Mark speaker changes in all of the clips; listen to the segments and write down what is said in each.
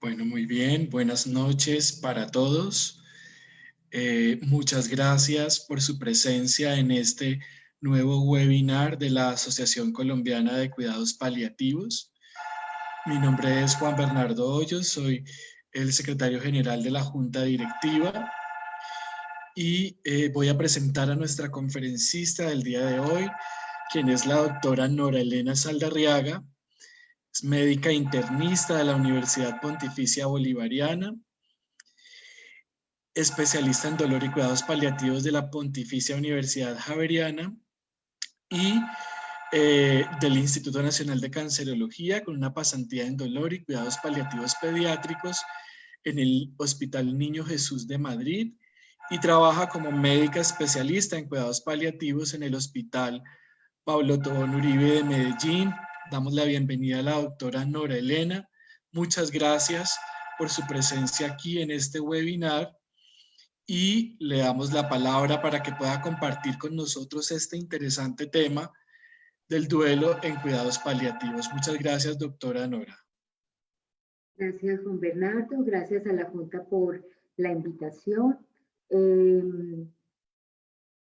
Speaker 1: Bueno, muy bien. Buenas noches para todos. Muchas gracias por su presencia en este nuevo webinar de la Asociación Colombiana de Cuidados Paliativos. Mi nombre es Juan Bernardo Hoyos, soy el secretario general de la Junta Directiva y voy a presentar a nuestra conferencista del día de hoy, quien es la doctora Nora Elena Saldarriaga. Es médica internista de la Universidad Pontificia Bolivariana, especialista en dolor y cuidados paliativos de la Pontificia Universidad Javeriana y del Instituto Nacional de Cancerología, con una pasantía en dolor y cuidados paliativos pediátricos en el Hospital Niño Jesús de Madrid, y trabaja como médica especialista en cuidados paliativos en el Hospital Pablo Tobón Uribe de Medellín. Damos la bienvenida a la doctora Nora Elena. Muchas gracias por su presencia aquí en este webinar y le damos la palabra para que pueda compartir con nosotros este interesante tema del duelo en cuidados paliativos. Muchas gracias, doctora Nora.
Speaker 2: Gracias, Juan Bernardo. Gracias a la Junta por la invitación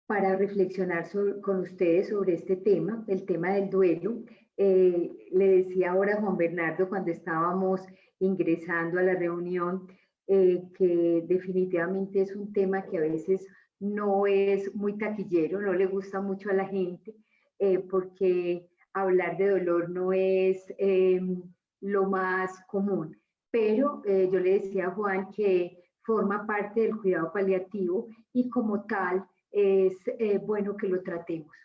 Speaker 2: para reflexionar con ustedes sobre este tema, el tema del duelo. Le decía ahora a Juan Bernardo cuando estábamos ingresando a la reunión que definitivamente es un tema que a veces no es muy taquillero, no le gusta mucho a la gente, porque hablar de dolor no es lo más común. Pero yo le decía a Juan que forma parte del cuidado paliativo y como tal es bueno que lo tratemos.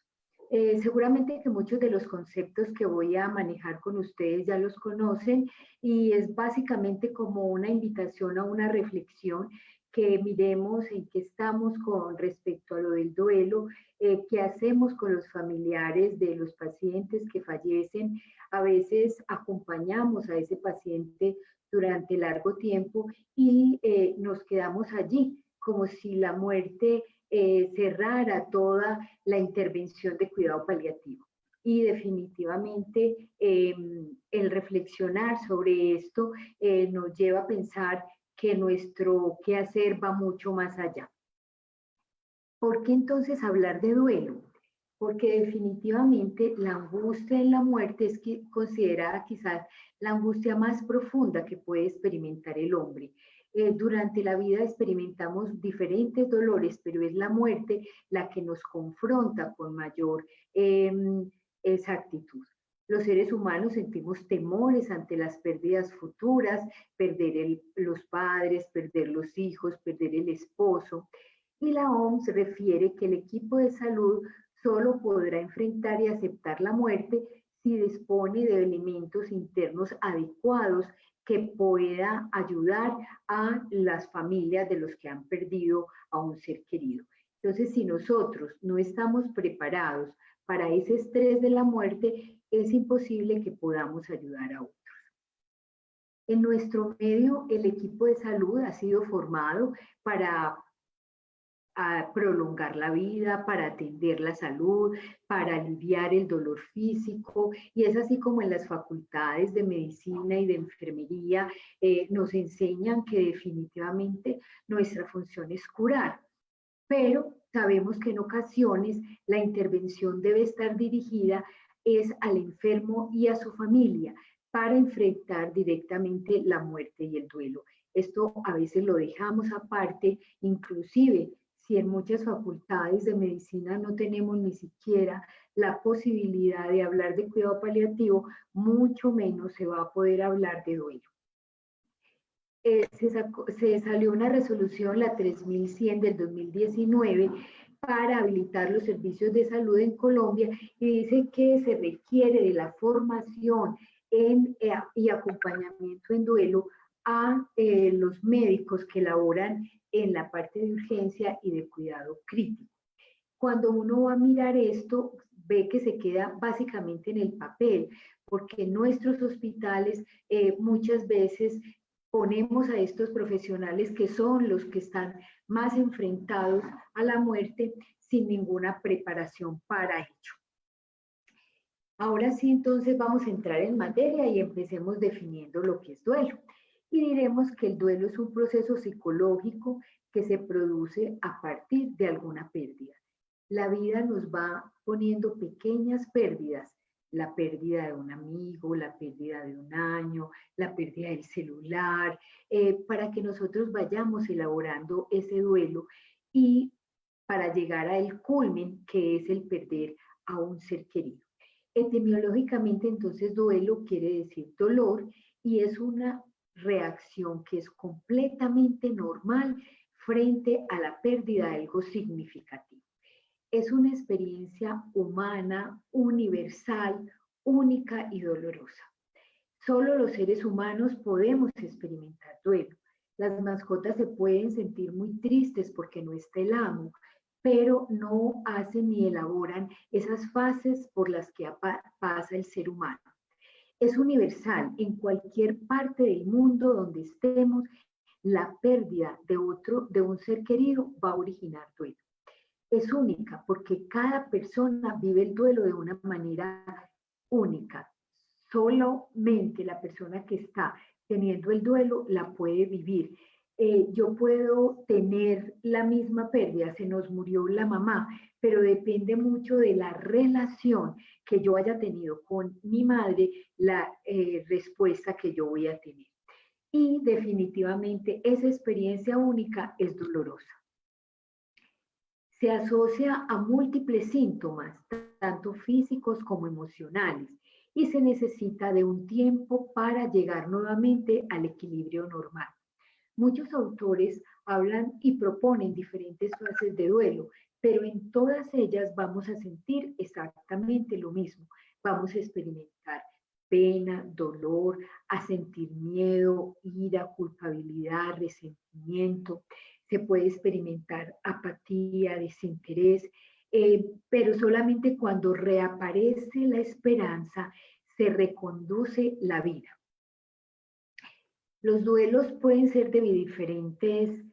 Speaker 2: Seguramente que muchos de los conceptos que voy a manejar con ustedes ya los conocen y es básicamente como una invitación a una reflexión, que miremos en qué estamos con respecto a lo del duelo, qué hacemos con los familiares de los pacientes que fallecen. A veces acompañamos a ese paciente durante largo tiempo y nos quedamos allí como si la muerte cerrara toda la intervención de cuidado paliativo. Y definitivamente el reflexionar sobre esto nos lleva a pensar que nuestro quehacer va mucho más allá. ¿Por qué entonces hablar de duelo? Porque definitivamente la angustia en la muerte es considerada quizás la angustia más profunda que puede experimentar el hombre. Durante la vida experimentamos diferentes dolores, pero es la muerte la que nos confronta con mayor exactitud. Los seres humanos sentimos temores ante las pérdidas futuras, perder los padres, perder los hijos, perder el esposo. Y la OMS refiere que el equipo de salud solo podrá enfrentar y aceptar la muerte si dispone de elementos internos adecuados que pueda ayudar a las familias de los que han perdido a un ser querido. Entonces, si nosotros no estamos preparados para ese estrés de la muerte, es imposible que podamos ayudar a otros. En nuestro medio, el equipo de salud ha sido formado para prolongar la vida, para atender la salud, para aliviar el dolor físico, y es así como en las facultades de medicina y de enfermería nos enseñan que definitivamente nuestra función es curar, pero sabemos que en ocasiones la intervención debe estar dirigida es al enfermo y a su familia para enfrentar directamente la muerte y el duelo. Esto a veces lo dejamos aparte, inclusive si en muchas facultades de medicina no tenemos ni siquiera la posibilidad de hablar de cuidado paliativo, mucho menos se va a poder hablar de duelo. Se salió una resolución, la 3100 del 2019, para habilitar los servicios de salud en Colombia, y dice que se requiere de la formación y acompañamiento en duelo a los médicos que laboran en la parte de urgencia y de cuidado crítico. Cuando uno va a mirar esto, ve que se queda básicamente en el papel, porque en nuestros hospitales muchas veces ponemos a estos profesionales que son los que están más enfrentados a la muerte sin ninguna preparación para ello. Ahora sí, entonces vamos a entrar en materia y empecemos definiendo lo que es duelo. Y diremos que el duelo es un proceso psicológico que se produce a partir de alguna pérdida. La vida nos va poniendo pequeñas pérdidas, la pérdida de un amigo, la pérdida de un año, la pérdida del celular, para que nosotros vayamos elaborando ese duelo y para llegar al culmen que es el perder a un ser querido. Etimológicamente, entonces, duelo quiere decir dolor y es una reacción que es completamente normal frente a la pérdida de algo significativo. Es una experiencia humana, universal, única y dolorosa. Solo los seres humanos podemos experimentar duelo. Las mascotas se pueden sentir muy tristes porque no está el amo, pero no hacen ni elaboran esas fases por las que pasa el ser humano. Es universal, en cualquier parte del mundo donde estemos, la pérdida de un ser querido va a originar duelo. Es única porque cada persona vive el duelo de una manera única. Solamente la persona que está teniendo el duelo la puede vivir. Yo puedo tener la misma pérdida, se nos murió la mamá, pero depende mucho de la relación que yo haya tenido con mi madre, la respuesta que yo voy a tener. Y definitivamente esa experiencia única es dolorosa. Se asocia a múltiples síntomas, tanto físicos como emocionales, y se necesita de un tiempo para llegar nuevamente al equilibrio normal. Muchos autores hablan y proponen diferentes fases de duelo, pero en todas ellas vamos a sentir exactamente lo mismo. Vamos a experimentar pena, dolor, a sentir miedo, ira, culpabilidad, resentimiento. Se puede experimentar apatía, desinterés, pero solamente cuando reaparece la esperanza se reconduce la vida. Los duelos pueden ser de diferentes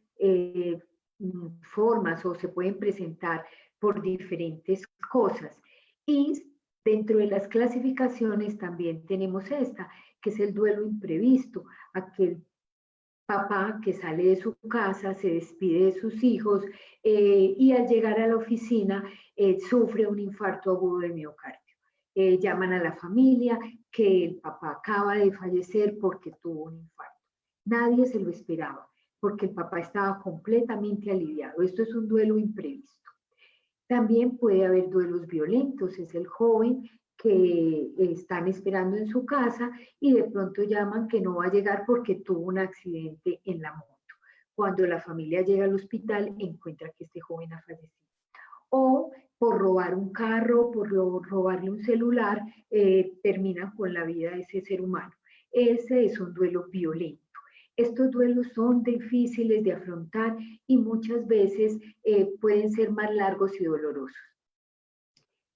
Speaker 2: formas o se pueden presentar por diferentes cosas. Y dentro de las clasificaciones también tenemos esta, que es el duelo imprevisto, aquel papá que sale de su casa, se despide de sus hijos y al llegar a la oficina sufre un infarto agudo de miocardio. Llaman a la familia que el papá acaba de fallecer porque tuvo un infarto. Nadie se lo esperaba porque el papá estaba completamente aliviado. Esto es un duelo imprevisto. También puede haber duelos violentos, es el joven que están esperando en su casa y de pronto llaman que no va a llegar porque tuvo un accidente en la moto. Cuando la familia llega al hospital, encuentra que este joven ha fallecido. O por robar un carro, por robarle un celular, terminan con la vida de ese ser humano. Ese es un duelo violento. Estos duelos son difíciles de afrontar y muchas veces pueden ser más largos y dolorosos.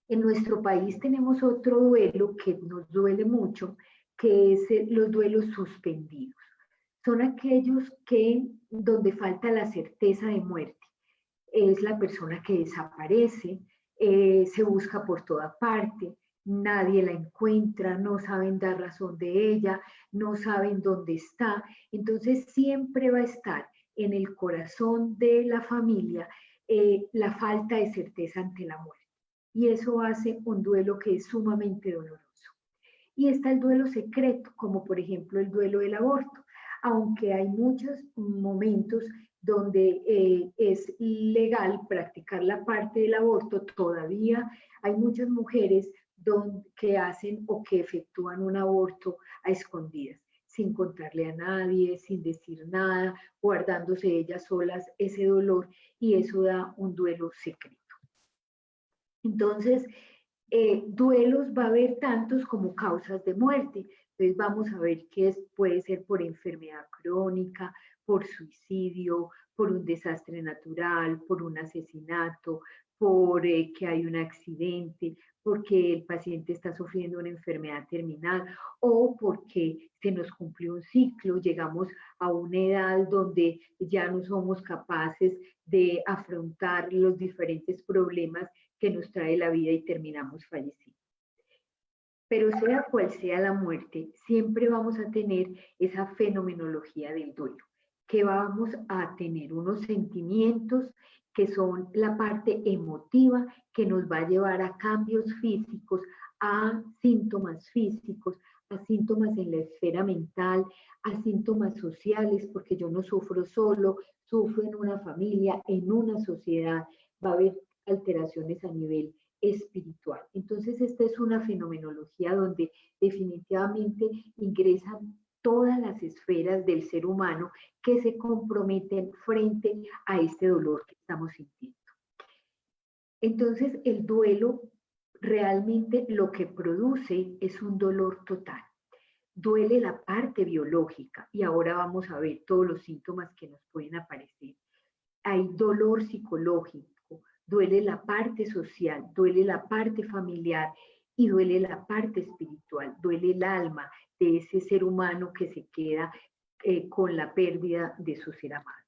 Speaker 2: En nuestro país tenemos otro duelo que nos duele mucho, que es los duelos suspendidos. Son aquellos donde falta la certeza de muerte. Es la persona que desaparece, se busca por toda parte, nadie la encuentra, no saben dar razón de ella, no saben dónde está. Entonces siempre va a estar en el corazón de la familia la falta de certeza ante la muerte. Y eso hace un duelo que es sumamente doloroso. Y está el duelo secreto, como por ejemplo el duelo del aborto, aunque hay muchos momentos donde es legal practicar la parte del aborto, todavía hay muchas mujeres que hacen o que efectúan un aborto a escondidas, sin contarle a nadie, sin decir nada, guardándose ellas solas ese dolor y eso da un duelo secreto. Entonces, duelos va a haber tantos como causas de muerte. Entonces vamos a ver que puede ser por enfermedad crónica, por suicidio, por un desastre natural, por un asesinato, por que hay un accidente, porque el paciente está sufriendo una enfermedad terminal o porque se nos cumplió un ciclo, llegamos a una edad donde ya no somos capaces de afrontar los diferentes problemas que nos trae la vida y terminamos falleciendo. Pero sea cual sea la muerte, siempre vamos a tener esa fenomenología del duelo, que vamos a tener unos sentimientos que son la parte emotiva que nos va a llevar a cambios físicos, a síntomas físicos, a síntomas en la esfera mental, a síntomas sociales, porque yo no sufro solo, sufro en una familia, en una sociedad, va a haber alteraciones a nivel espiritual. Entonces, esta es una fenomenología donde definitivamente ingresan todas las esferas del ser humano que se comprometen frente a este dolor que estamos sintiendo. Entonces, el duelo realmente lo que produce es un dolor total. Duele la parte biológica y ahora vamos a ver todos los síntomas que nos pueden aparecer. Hay dolor psicológico, duele la parte social, duele la parte familiar y duele la parte espiritual, duele el alma de ese ser humano que se queda con la pérdida de su ser amado.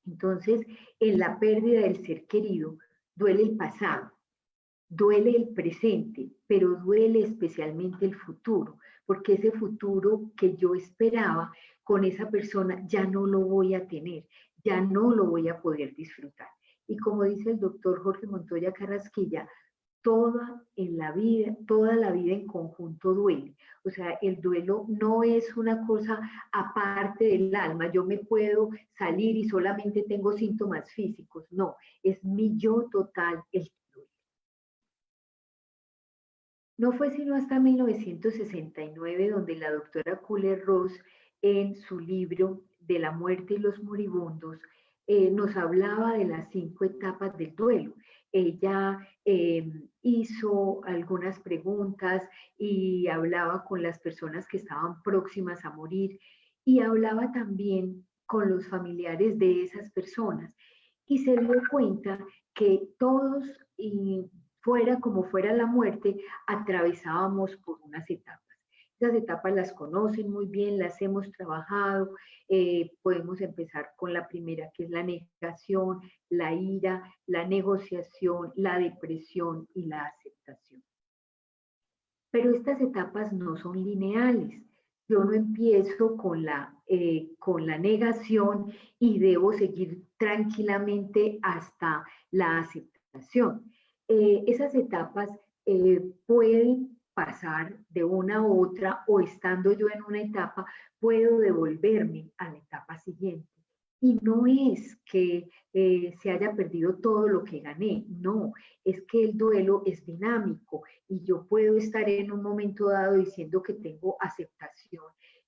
Speaker 2: Entonces, en la pérdida del ser querido, duele el pasado, duele el presente, pero duele especialmente el futuro, porque ese futuro que yo esperaba con esa persona ya no lo voy a tener, ya no lo voy a poder disfrutar. Y como dice el doctor Jorge Montoya Carrasquilla, toda la vida en conjunto duele. O sea, el duelo no es una cosa aparte del alma. Yo me puedo salir y solamente tengo síntomas físicos. No, es mi yo total el que duele. No fue sino hasta 1969 donde la doctora Kühler-Ross, en su libro De la muerte y los moribundos, nos hablaba de las 5 etapas del duelo. Ella hizo algunas preguntas y hablaba con las personas que estaban próximas a morir y hablaba también con los familiares de esas personas y se dio cuenta que todos, y fuera como fuera la muerte, atravesábamos por unas etapas. Esas etapas las conocen muy bien, las hemos trabajado. Podemos empezar con la primera, que es la negación, la ira, la negociación, la depresión y la aceptación. Pero estas etapas no son lineales. Yo no empiezo con la negación y debo seguir tranquilamente hasta la aceptación. Esas etapas pueden pasar de una a otra o estando yo en una etapa, puedo devolverme a la etapa siguiente. Y no es que se haya perdido todo lo que gané, no, es que el duelo es dinámico y yo puedo estar en un momento dado diciendo que tengo aceptación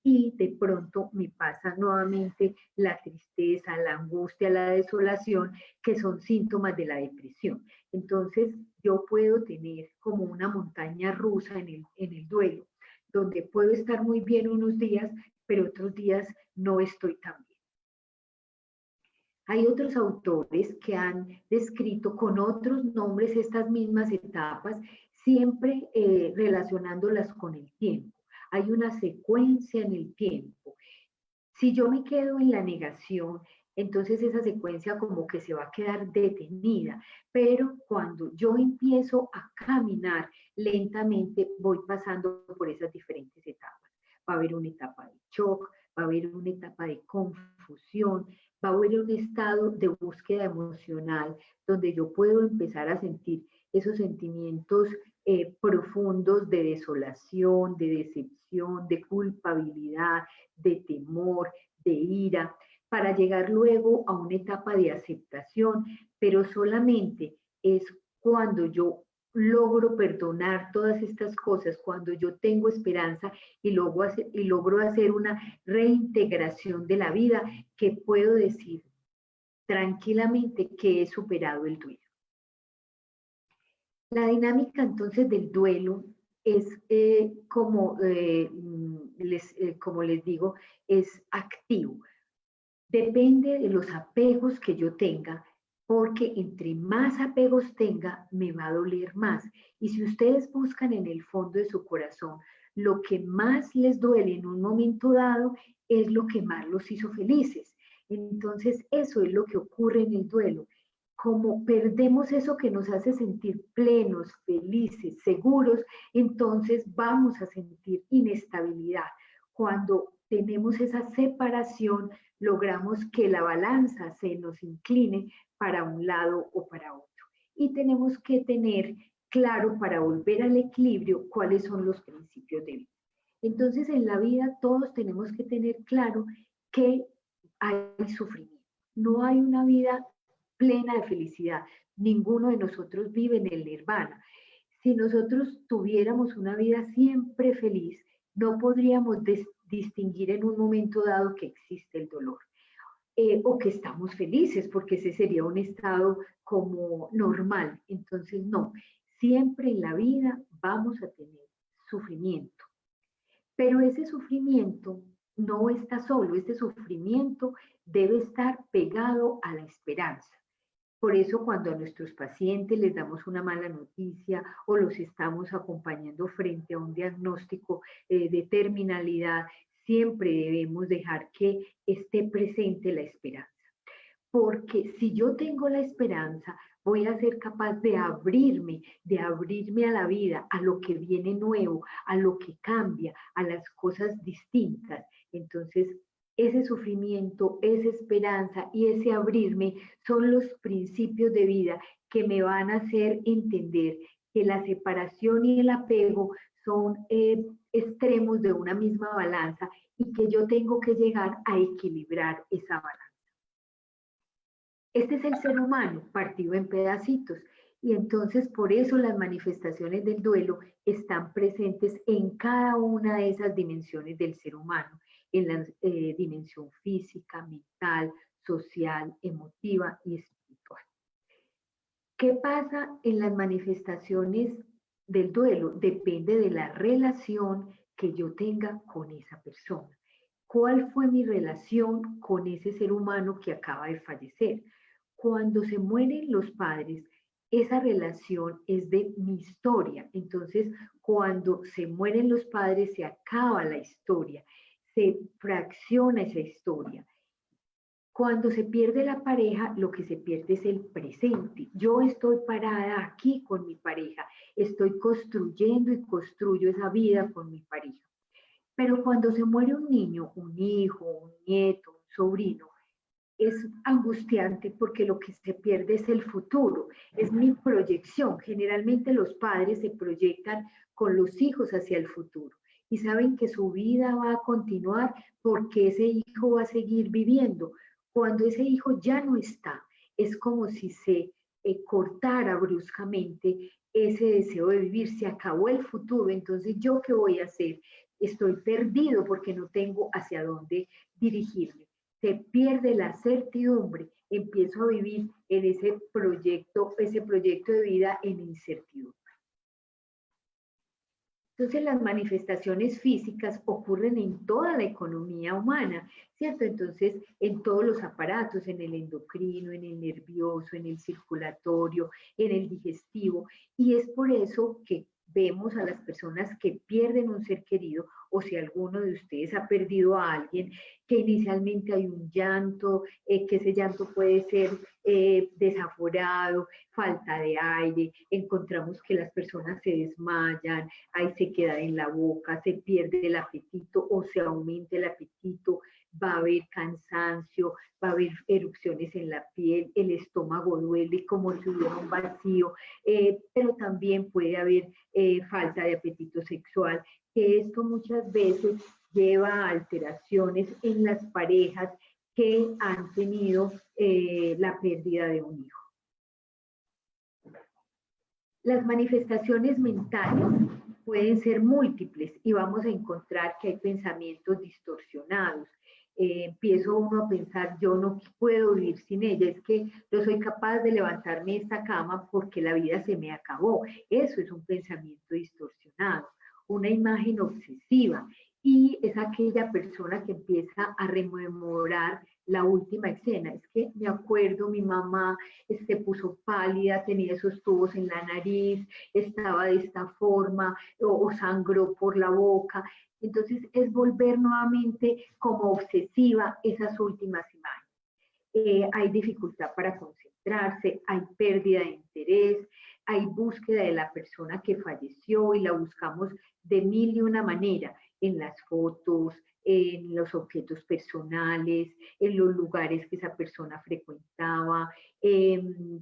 Speaker 2: y de pronto me pasa nuevamente la tristeza, la angustia, la desolación, que son síntomas de la depresión. Entonces, yo puedo tener como una montaña rusa en el duelo, donde puedo estar muy bien unos días, pero otros días no estoy tan bien. Hay otros autores que han descrito con otros nombres estas mismas etapas, siempre relacionándolas con el tiempo. Hay una secuencia en el tiempo. Si yo me quedo en la negación, entonces esa secuencia como que se va a quedar detenida, pero cuando yo empiezo a caminar lentamente, voy pasando por esas diferentes etapas. Va a haber una etapa de shock, va a haber una etapa de confusión, va a haber un estado de búsqueda emocional donde yo puedo empezar a sentir esos sentimientos profundos de desolación, de decepción, de culpabilidad, de temor, de ira, para llegar luego a una etapa de aceptación, pero solamente es cuando yo logro perdonar todas estas cosas, cuando yo tengo esperanza y logro hacer una reintegración de la vida, que puedo decir tranquilamente que he superado el duelo. La dinámica entonces del duelo es como les digo, es activo. Depende de los apegos que yo tenga, porque entre más apegos tenga, me va a doler más. Y si ustedes buscan en el fondo de su corazón, lo que más les duele en un momento dado es lo que más los hizo felices. Entonces, eso es lo que ocurre en el duelo. como perdemos eso que nos hace sentir plenos, felices, seguros, entonces vamos a sentir inestabilidad. Cuando tenemos esa separación, logramos que la balanza se nos incline para un lado o para otro. Y tenemos que tener claro para volver al equilibrio cuáles son los principios de vida. Entonces, en la vida todos tenemos que tener claro que hay sufrimiento. No hay una vida plena de felicidad. Ninguno de nosotros vive en el nirvana. Si nosotros tuviéramos una vida siempre feliz, no podríamos distinguir en un momento dado que existe el dolor. O que estamos felices, porque ese sería un estado como normal. Entonces, no, siempre en la vida vamos a tener sufrimiento. Pero ese sufrimiento no está solo, ese sufrimiento debe estar pegado a la esperanza. Por eso cuando a nuestros pacientes les damos una mala noticia o los estamos acompañando frente a un diagnóstico de terminalidad, siempre debemos dejar que esté presente la esperanza. Porque si yo tengo la esperanza, voy a ser capaz de abrirme a la vida, a lo que viene nuevo, a lo que cambia, a las cosas distintas. Entonces, ese sufrimiento, esa esperanza y ese abrirme son los principios de vida que me van a hacer entender que la separación y el apego son extremos de una misma balanza y que yo tengo que llegar a equilibrar esa balanza. Este es el ser humano partido en pedacitos y entonces por eso las manifestaciones del duelo están presentes en cada una de esas dimensiones del ser humano, en la dimensión física, mental, social, emotiva y espiritual. ¿Qué pasa en las manifestaciones del duelo? Depende de la relación que yo tenga con esa persona. ¿Cuál fue mi relación con ese ser humano que acaba de fallecer? Cuando se mueren los padres, esa relación es de mi historia. Entonces, cuando se mueren los padres, se acaba la historia, se fracciona esa historia. Cuando se pierde la pareja, lo que se pierde es el presente. Yo estoy parada aquí con mi pareja, estoy construyendo y construyo esa vida con mi pareja. Pero cuando se muere un niño, un hijo, un nieto, un sobrino, es angustiante porque lo que se pierde es el futuro, es mi proyección. Generalmente los padres se proyectan con los hijos hacia el futuro y saben que su vida va a continuar porque ese hijo va a seguir viviendo. Cuando ese hijo ya no está, es como si se cortara bruscamente ese deseo de vivir, se acabó el futuro, entonces ¿yo qué voy a hacer? Estoy perdido porque no tengo hacia dónde dirigirme. Se pierde la certidumbre, empiezo a vivir en ese proyecto de vida en incertidumbre. Entonces las manifestaciones físicas ocurren en toda la economía humana, ¿cierto? Entonces en todos los aparatos, en el endocrino, en el nervioso, en el circulatorio, en el digestivo, y es por eso que vemos a las personas que pierden un ser querido, o si alguno de ustedes ha perdido a alguien, que inicialmente hay un llanto, que ese llanto puede ser desaforado, falta de aire, encontramos que las personas se desmayan, ahí se queda en la boca, se pierde el apetito o se aumenta el apetito, va a haber cansancio, va a haber erupciones en la piel, el estómago duele como si hubiera un vacío, pero también puede haber falta de apetito sexual, que esto muchas veces lleva a alteraciones en las parejas que han tenido la pérdida de un hijo. Las manifestaciones mentales pueden ser múltiples y vamos a encontrar que hay pensamientos distorsionados. Empiezo uno a pensar, yo no puedo vivir sin ella, es que yo soy capaz de levantarme de esta cama porque la vida se me acabó. Eso es un pensamiento distorsionado, una imagen obsesiva. Y es aquella persona que empieza a rememorar la última escena. Es que me acuerdo, mi mamá se puso pálida, tenía esos tubos en la nariz, estaba de esta forma, o sangró por la boca. Entonces es volver nuevamente como obsesiva esas últimas imágenes. hay dificultad para concentrarse, hay pérdida de interés, hay búsqueda de la persona que falleció y la buscamos de mil y una manera, en las fotos, en los objetos personales, en los lugares que esa persona frecuentaba,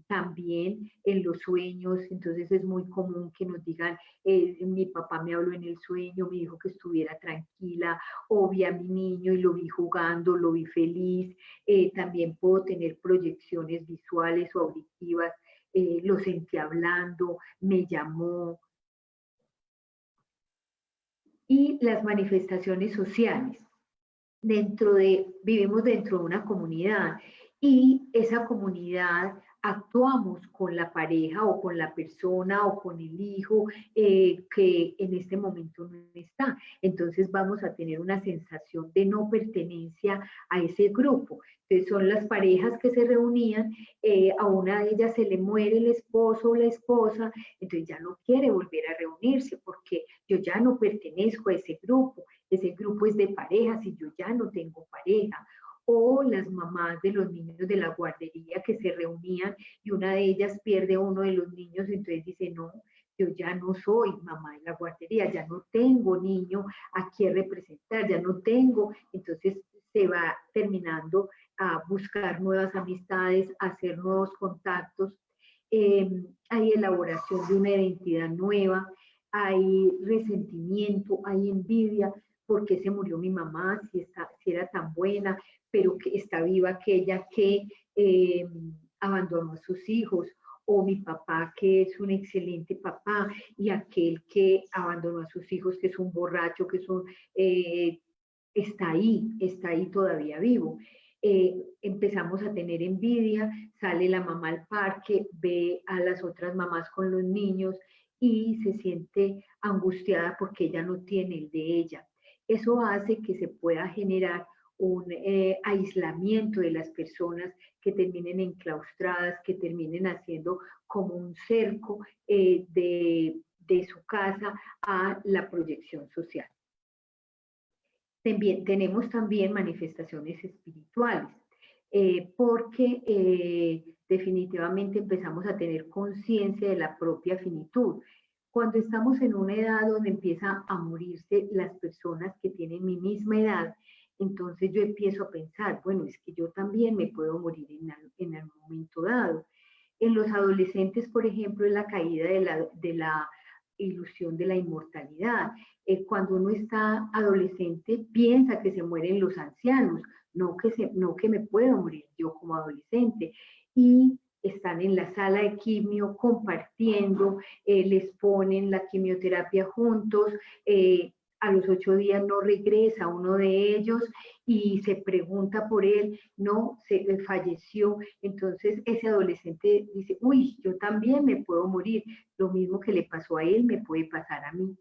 Speaker 2: también en los sueños. Entonces es muy común que nos digan, mi papá me habló en el sueño, me dijo que estuviera tranquila, o vi a mi niño y lo vi jugando, lo vi feliz. También puedo tener proyecciones visuales o auditivas, lo sentí hablando, me llamó. Y las manifestaciones sociales. Vivimos dentro de una comunidad y esa comunidad actuamos con la pareja o con la persona o con el hijo que en este momento no está. Entonces vamos a tener una sensación de no pertenencia a ese grupo. Entonces son las parejas que se reunían, a una de ellas se le muere el esposo o la esposa, entonces ya no quiere volver a reunirse porque yo ya no pertenezco a ese grupo es de parejas y yo ya no tengo pareja. O las mamás de los niños de la guardería que se reunían y una de ellas pierde a uno de los niños, entonces dice, no, yo ya no soy mamá de la guardería, ya no tengo niño a quien representar, ya no tengo, entonces se va terminando a buscar nuevas amistades, a hacer nuevos contactos. Hay elaboración de una identidad nueva, hay resentimiento, hay envidia, por qué se murió mi mamá, si era tan buena, pero que está viva aquella que abandonó a sus hijos, o mi papá que es un excelente papá y aquel que abandonó a sus hijos que es un borracho, está ahí todavía vivo. Empezamos a tener envidia, sale la mamá al parque, ve a las otras mamás con los niños y se siente angustiada porque ella no tiene el de ella. Eso hace que se pueda generar un aislamiento de las personas que terminen enclaustradas, que terminen haciendo como un cerco de su casa a la proyección social. Tenemos también manifestaciones espirituales, porque definitivamente empezamos a tener conciencia de la propia finitud. Cuando estamos en una edad donde empieza a morirse las personas que tienen mi misma edad, entonces yo empiezo a pensar, bueno, es que yo también me puedo morir en algún momento dado. En los adolescentes, por ejemplo, es la caída de la ilusión de la inmortalidad. Cuando uno está adolescente, piensa que se mueren los ancianos, no que me puedo morir yo como adolescente. Y están en la sala de quimio compartiendo, les ponen la quimioterapia juntos, a los 8 días no regresa uno de ellos y se pregunta por él, no, falleció. Entonces ese adolescente dice, uy, yo también me puedo morir, lo mismo que le pasó a él me puede pasar a mí.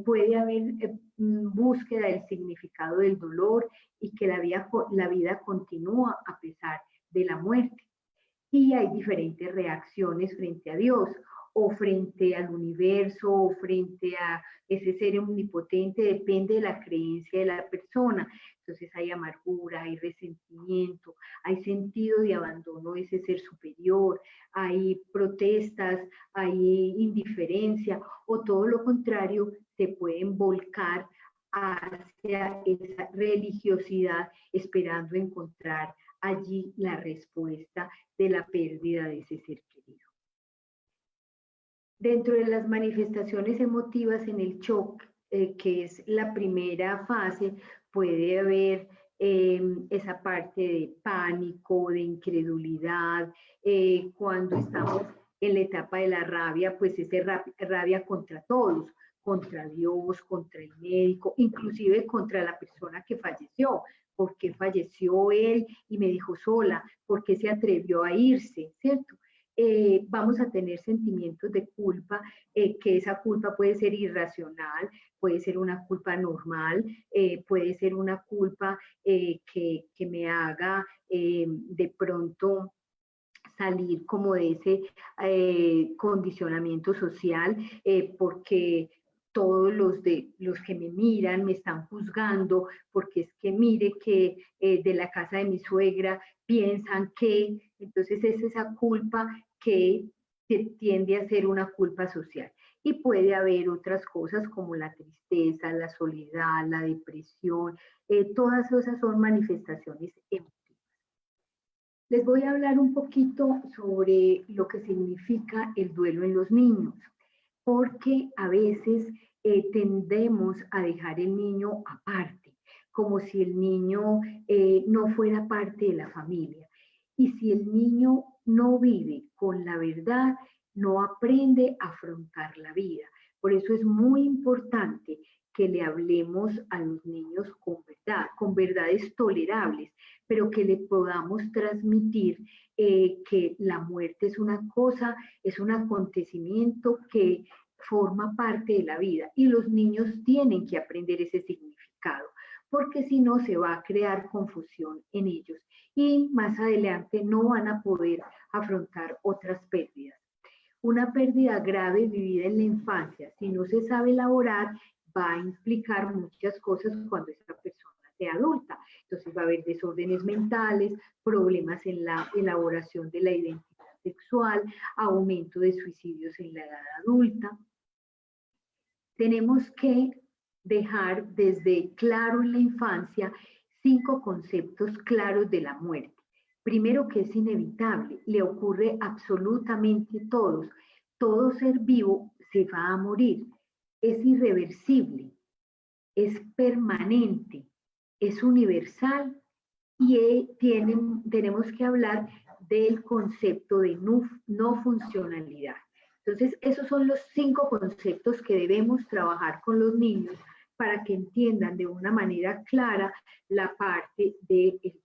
Speaker 2: Puede haber búsqueda del significado del dolor y que la vida continúa a pesar de la muerte. Y hay diferentes reacciones frente a Dios, o frente al universo, o frente a ese ser omnipotente, depende de la creencia de la persona. Entonces hay amargura, hay resentimiento, hay sentido de abandono de ese ser superior, hay protestas, hay indiferencia, o todo lo contrario, se pueden volcar hacia esa religiosidad esperando encontrar allí la respuesta de la pérdida de ese ser querido. Dentro de las manifestaciones emotivas en el shock, que es la primera fase, puede haber esa parte de pánico, de incredulidad, cuando estamos en la etapa de la rabia, pues es rabia contra todos, contra Dios, contra el médico, inclusive contra la persona que falleció. ¿Por qué falleció él y me dejó sola? ¿Por qué se atrevió a irse? ¿Cierto? Vamos a tener sentimientos de culpa, que esa culpa puede ser irracional, puede ser una culpa normal, puede ser una culpa que me haga de pronto salir como de ese condicionamiento social, porque todos los que me miran me están juzgando, porque es que mire que de la casa de mi suegra piensan que, entonces es esa culpa que tiende a ser una culpa social. Y puede haber otras cosas como la tristeza, la soledad, la depresión, todas esas son manifestaciones emotivas. Les voy a hablar un poquito sobre lo que significa el duelo en los niños, porque a veces tendemos a dejar el niño aparte, como si el niño no fuera parte de la familia. Y si el niño no vive con la verdad, no aprende a afrontar la vida. Por eso es muy importante que le hablemos a los niños con verdades tolerables, pero que le podamos transmitir que la muerte es una cosa, es un acontecimiento que forma parte de la vida y los niños tienen que aprender ese significado, porque si no se va a crear confusión en ellos y más adelante no van a poder afrontar otras pérdidas. Una pérdida grave vivida en la infancia, si no se sabe elaborar, va a implicar muchas cosas cuando esa persona sea adulta. Entonces va a haber desórdenes mentales, problemas en la elaboración de la identidad sexual, aumento de suicidios en la edad adulta. Tenemos que dejar desde claro en la infancia 5 conceptos claros de la muerte. Primero, que es inevitable, le ocurre absolutamente a todos. Todo ser vivo se va a morir. Es irreversible, es permanente, es universal y tenemos que hablar del concepto de no funcionalidad. Entonces, esos son los 5 conceptos que debemos trabajar con los niños para que entiendan de una manera clara la parte del duelo.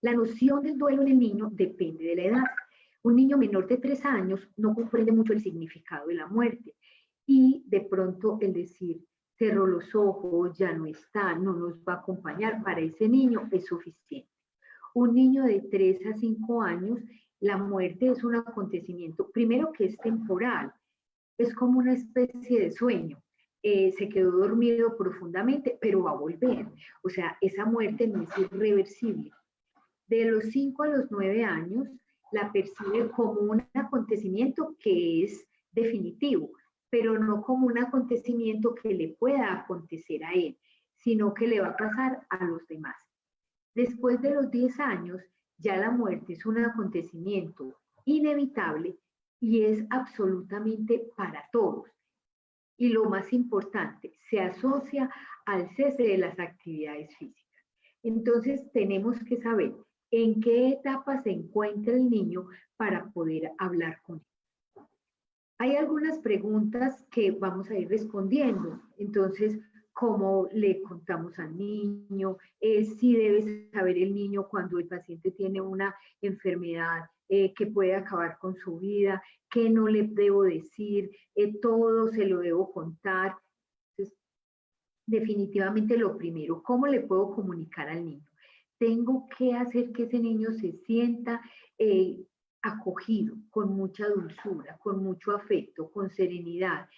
Speaker 2: La noción del duelo en el niño depende de la edad. Un niño menor de 3 años no comprende mucho el significado de la muerte y de pronto el decir cerró los ojos, ya no está, no nos va a acompañar, para ese niño es suficiente. Un niño de 3 a 5 años, la muerte es un acontecimiento, primero que es temporal, es como una especie de sueño. Se quedó dormido profundamente, pero va a volver. O sea, esa muerte no es irreversible. De los 5 a los 9 años, la percibe como un acontecimiento que es definitivo, pero no como un acontecimiento que le pueda acontecer a él, sino que le va a pasar a los demás. Después de los 10 años, ya la muerte es un acontecimiento inevitable y es absolutamente para todos. Y lo más importante, se asocia al cese de las actividades físicas. Entonces, tenemos que saber en qué etapa se encuentra el niño para poder hablar con él. Hay algunas preguntas que vamos a ir respondiendo. Entonces, ¿cómo le contamos al niño? Si debe saber el niño cuando el paciente tiene una enfermedad que puede acabar con su vida, qué no le debo decir, todo se lo debo contar. Entonces, definitivamente lo primero, ¿cómo le puedo comunicar al niño? Tengo que hacer que ese niño se sienta acogido, con mucha dulzura, con mucho afecto, con serenidad.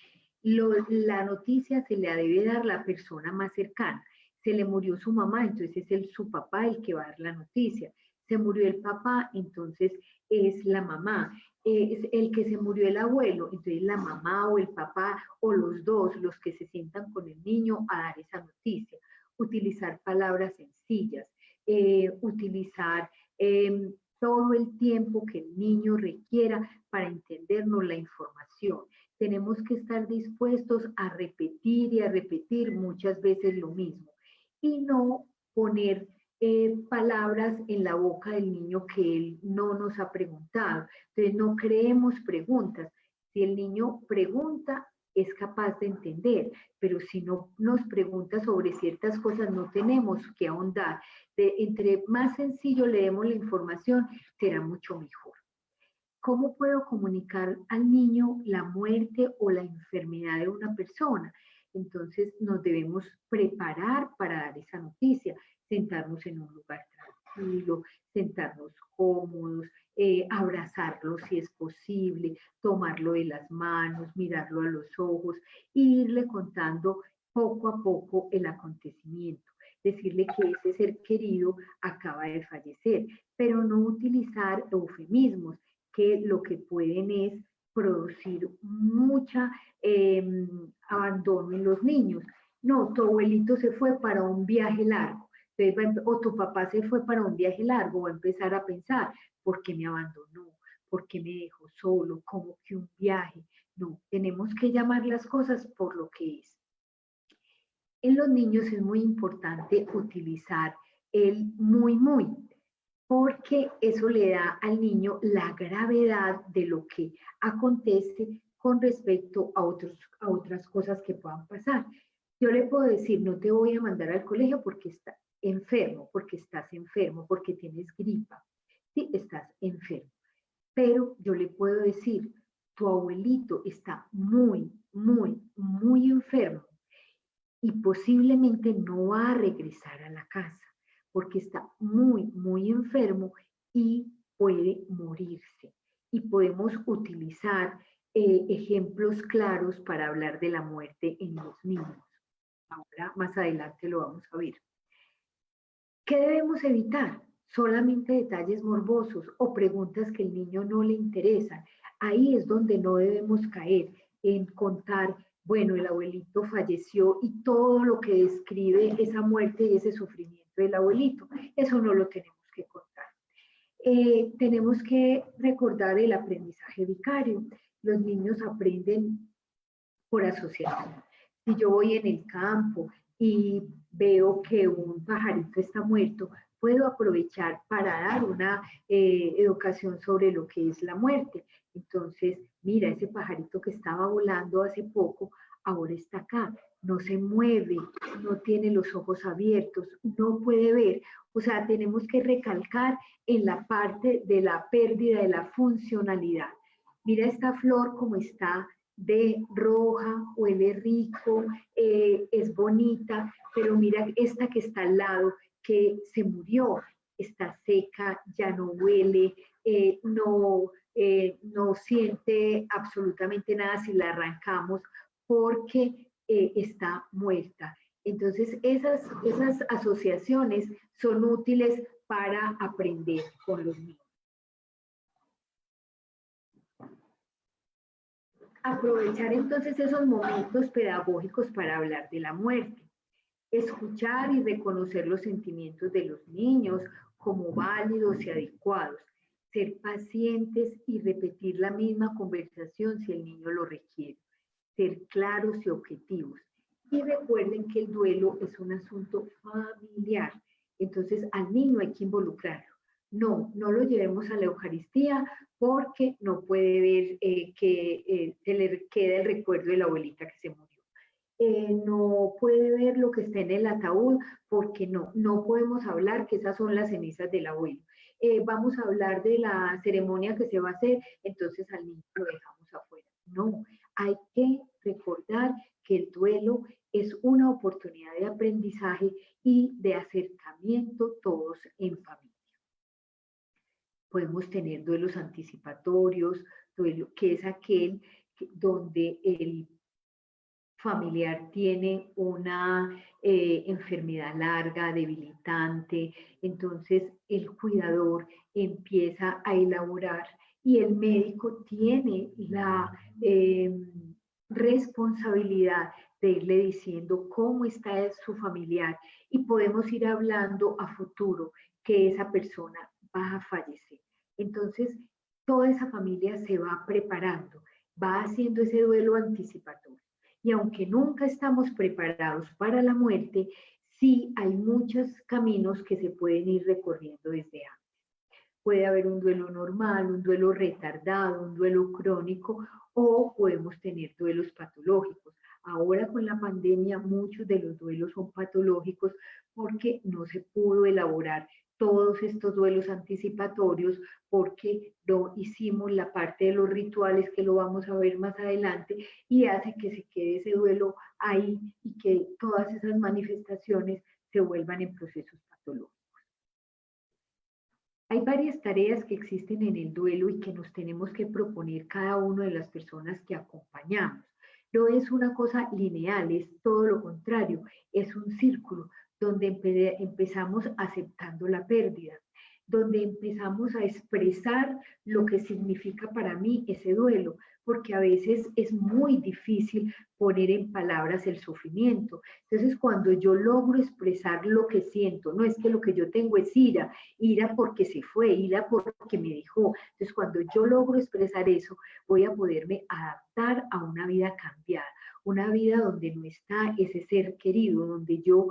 Speaker 2: La noticia se le debe dar a la persona más cercana. Se le murió su mamá, entonces es su papá el que va a dar la noticia. Se murió el papá, entonces es la mamá. Es el que se murió el abuelo, entonces la mamá o el papá o los dos, los que se sientan con el niño a dar esa noticia. Utilizar palabras sencillas, utilizar todo el tiempo que el niño requiera para entendernos la información. Tenemos que estar dispuestos a repetir muchas veces lo mismo y no poner palabras en la boca del niño que él no nos ha preguntado. Entonces no creemos preguntas. Si el niño pregunta, es capaz de entender, pero si no nos pregunta sobre ciertas cosas, no tenemos que ahondar. Entre más sencillo le demos la información, será mucho mejor. ¿Cómo puedo comunicar al niño la muerte o la enfermedad de una persona? Entonces nos debemos preparar para dar esa noticia, sentarnos en un lugar tranquilo, sentarnos cómodos, abrazarlo si es posible, tomarlo de las manos, mirarlo a los ojos e irle contando poco a poco el acontecimiento. Decirle que ese ser querido acaba de fallecer, pero no utilizar eufemismos que lo que pueden es producir mucha abandono en los niños. No, tu abuelito se fue para un viaje largo, o tu papá se fue para un viaje largo, va a empezar a pensar, ¿por qué me abandonó? ¿Por qué me dejó solo? ¿Cómo que un viaje? No, tenemos que llamar las cosas por lo que es. En los niños es muy importante utilizar el muy, muy, porque eso le da al niño la gravedad de lo que acontece con respecto a otras cosas que puedan pasar. Yo le puedo decir, no te voy a mandar al colegio porque estás enfermo, porque tienes gripa, sí, estás enfermo. Pero yo le puedo decir, tu abuelito está muy, muy, muy enfermo y posiblemente no va a regresar a la casa porque está muy, muy enfermo y puede morirse. Y podemos utilizar ejemplos claros para hablar de la muerte en los niños. Ahora, más adelante lo vamos a ver. ¿Qué debemos evitar? Solamente detalles morbosos o preguntas que al niño no le interesan. Ahí es donde no debemos caer en contar, bueno, el abuelito falleció y todo lo que describe esa muerte y ese sufrimiento del abuelito. Eso no lo tenemos que contar. Tenemos que recordar el aprendizaje vicario. Los niños aprenden por asociación. Si yo voy en el campo y veo que un pajarito está muerto, puedo aprovechar para dar una educación sobre lo que es la muerte. Entonces, mira, ese pajarito que estaba volando hace poco, ahora está acá, no se mueve, no tiene los ojos abiertos, no puede ver. O sea, tenemos que recalcar en la parte de la pérdida de la funcionalidad. Mira esta flor como está de roja, huele rico, es bonita, pero mira esta que está al lado, que se murió, está seca, ya no huele, no siente absolutamente nada si la arrancamos porque está muerta. Entonces, esas asociaciones son útiles para aprender con los niños. Aprovechar entonces esos momentos pedagógicos para hablar de la muerte. Escuchar y reconocer los sentimientos de los niños como válidos y adecuados. Ser pacientes y repetir la misma conversación si el niño lo requiere. Ser claros y objetivos. Y recuerden que el duelo es un asunto familiar. Entonces al niño hay que involucrarlo. No lo llevemos a la Eucaristía porque no puede ver que se le queda el recuerdo de la abuelita que se murió. No puede ver lo que está en el ataúd porque no podemos hablar que esas son las cenizas del abuelo. Vamos a hablar de la ceremonia que se va a hacer, entonces al niño lo dejamos afuera. No, hay que recordar que el duelo es una oportunidad de aprendizaje y de acercamiento todos en familia. Podemos tener duelos anticipatorios, duelo, que es aquel donde el familiar tiene una enfermedad larga, debilitante, entonces el cuidador empieza a elaborar y el médico tiene la responsabilidad de irle diciendo cómo está su familiar y podemos ir hablando a futuro que esa persona va a fallecer. Entonces, toda esa familia se va preparando, va haciendo ese duelo anticipatorio. Y aunque nunca estamos preparados para la muerte, sí hay muchos caminos que se pueden ir recorriendo desde antes. Puede haber un duelo normal, un duelo retardado, un duelo crónico o podemos tener duelos patológicos. Ahora con la pandemia muchos de los duelos son patológicos porque no se pudo elaborar todos estos duelos anticipatorios porque no hicimos la parte de los rituales que lo vamos a ver más adelante y hace que se quede ese duelo ahí y que todas esas manifestaciones se vuelvan en procesos patológicos. Hay varias tareas que existen en el duelo y que nos tenemos que proponer cada una de las personas que acompañamos. No es una cosa lineal, es todo lo contrario, es un círculo donde empezamos aceptando la pérdida, donde empezamos a expresar lo que significa para mí ese duelo, porque a veces es muy difícil poner en palabras el sufrimiento. Entonces, cuando yo logro expresar lo que siento, no es que lo que yo tengo es ira, ira porque se fue, ira porque me dejó. Entonces, cuando yo logro expresar eso, voy a poderme adaptar a una vida cambiada, una vida donde no está ese ser querido, donde yo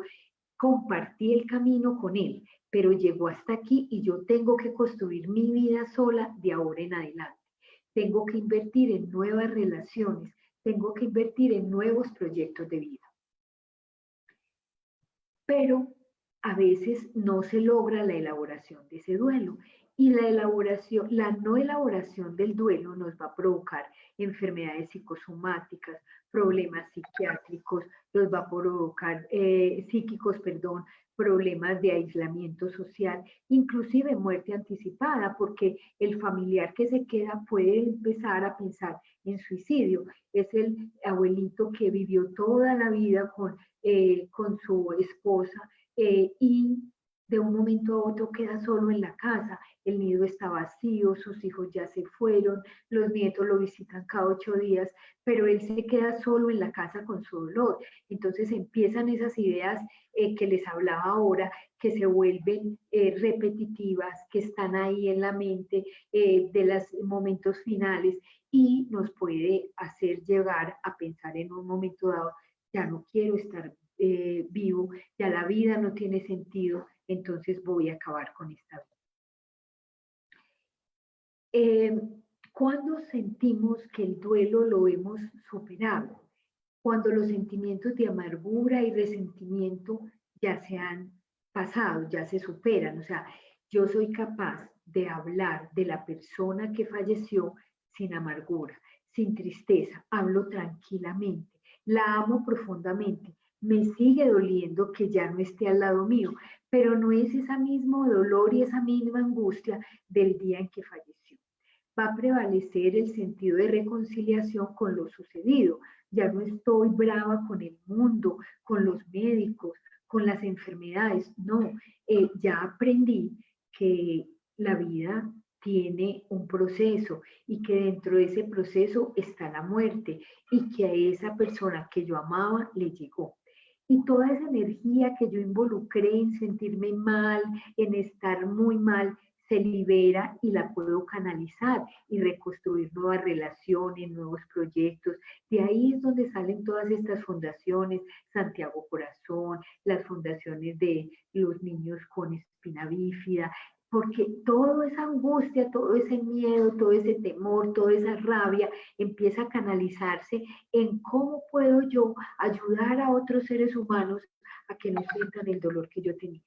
Speaker 2: compartí el camino con él, pero llegó hasta aquí y yo tengo que construir mi vida sola de ahora en adelante. Tengo que invertir en nuevas relaciones, tengo que invertir en nuevos proyectos de vida. Pero a veces no se logra la elaboración de ese duelo y la no elaboración del duelo nos va a provocar enfermedades psicosomáticas, problemas psiquiátricos, nos va a provocar psíquicos, perdón, problemas de aislamiento social, inclusive muerte anticipada, porque el familiar que se queda puede empezar a pensar en suicidio. Es el abuelito que vivió toda la vida con su esposa y de un momento a otro queda solo en la casa, el nido está vacío, sus hijos ya se fueron, los nietos lo visitan cada 8 días, pero él se queda solo en la casa con su dolor. Entonces empiezan esas ideas que les hablaba ahora, que se vuelven repetitivas, que están ahí en la mente de los momentos finales y nos puede hacer llegar a pensar en un momento dado, ya no quiero estar vivo, ya la vida no tiene sentido, entonces voy a acabar con esta vida. Cuando sentimos que el duelo lo hemos superado, cuando los sentimientos de amargura y resentimiento ya se han pasado, ya se superan, o sea, yo soy capaz de hablar de la persona que falleció sin amargura, sin tristeza, hablo tranquilamente, la amo profundamente, me sigue doliendo que ya no esté al lado mío, pero no es ese mismo dolor y esa misma angustia del día en que falleció. Va a prevalecer el sentido de reconciliación con lo sucedido. Ya no estoy brava con el mundo, con los médicos, con las enfermedades. No, ya aprendí que la vida tiene un proceso y que dentro de ese proceso está la muerte y que a esa persona que yo amaba le llegó. Y toda esa energía que yo involucré en sentirme mal, en estar muy mal, se libera y la puedo canalizar y reconstruir nuevas relaciones, nuevos proyectos. De ahí es donde salen todas estas fundaciones, Santiago Corazón, las fundaciones de los niños con espina bífida, porque toda esa angustia, todo ese miedo, todo ese temor, toda esa rabia empieza a canalizarse en cómo puedo yo ayudar a otros seres humanos a que no sientan el dolor que yo tenía.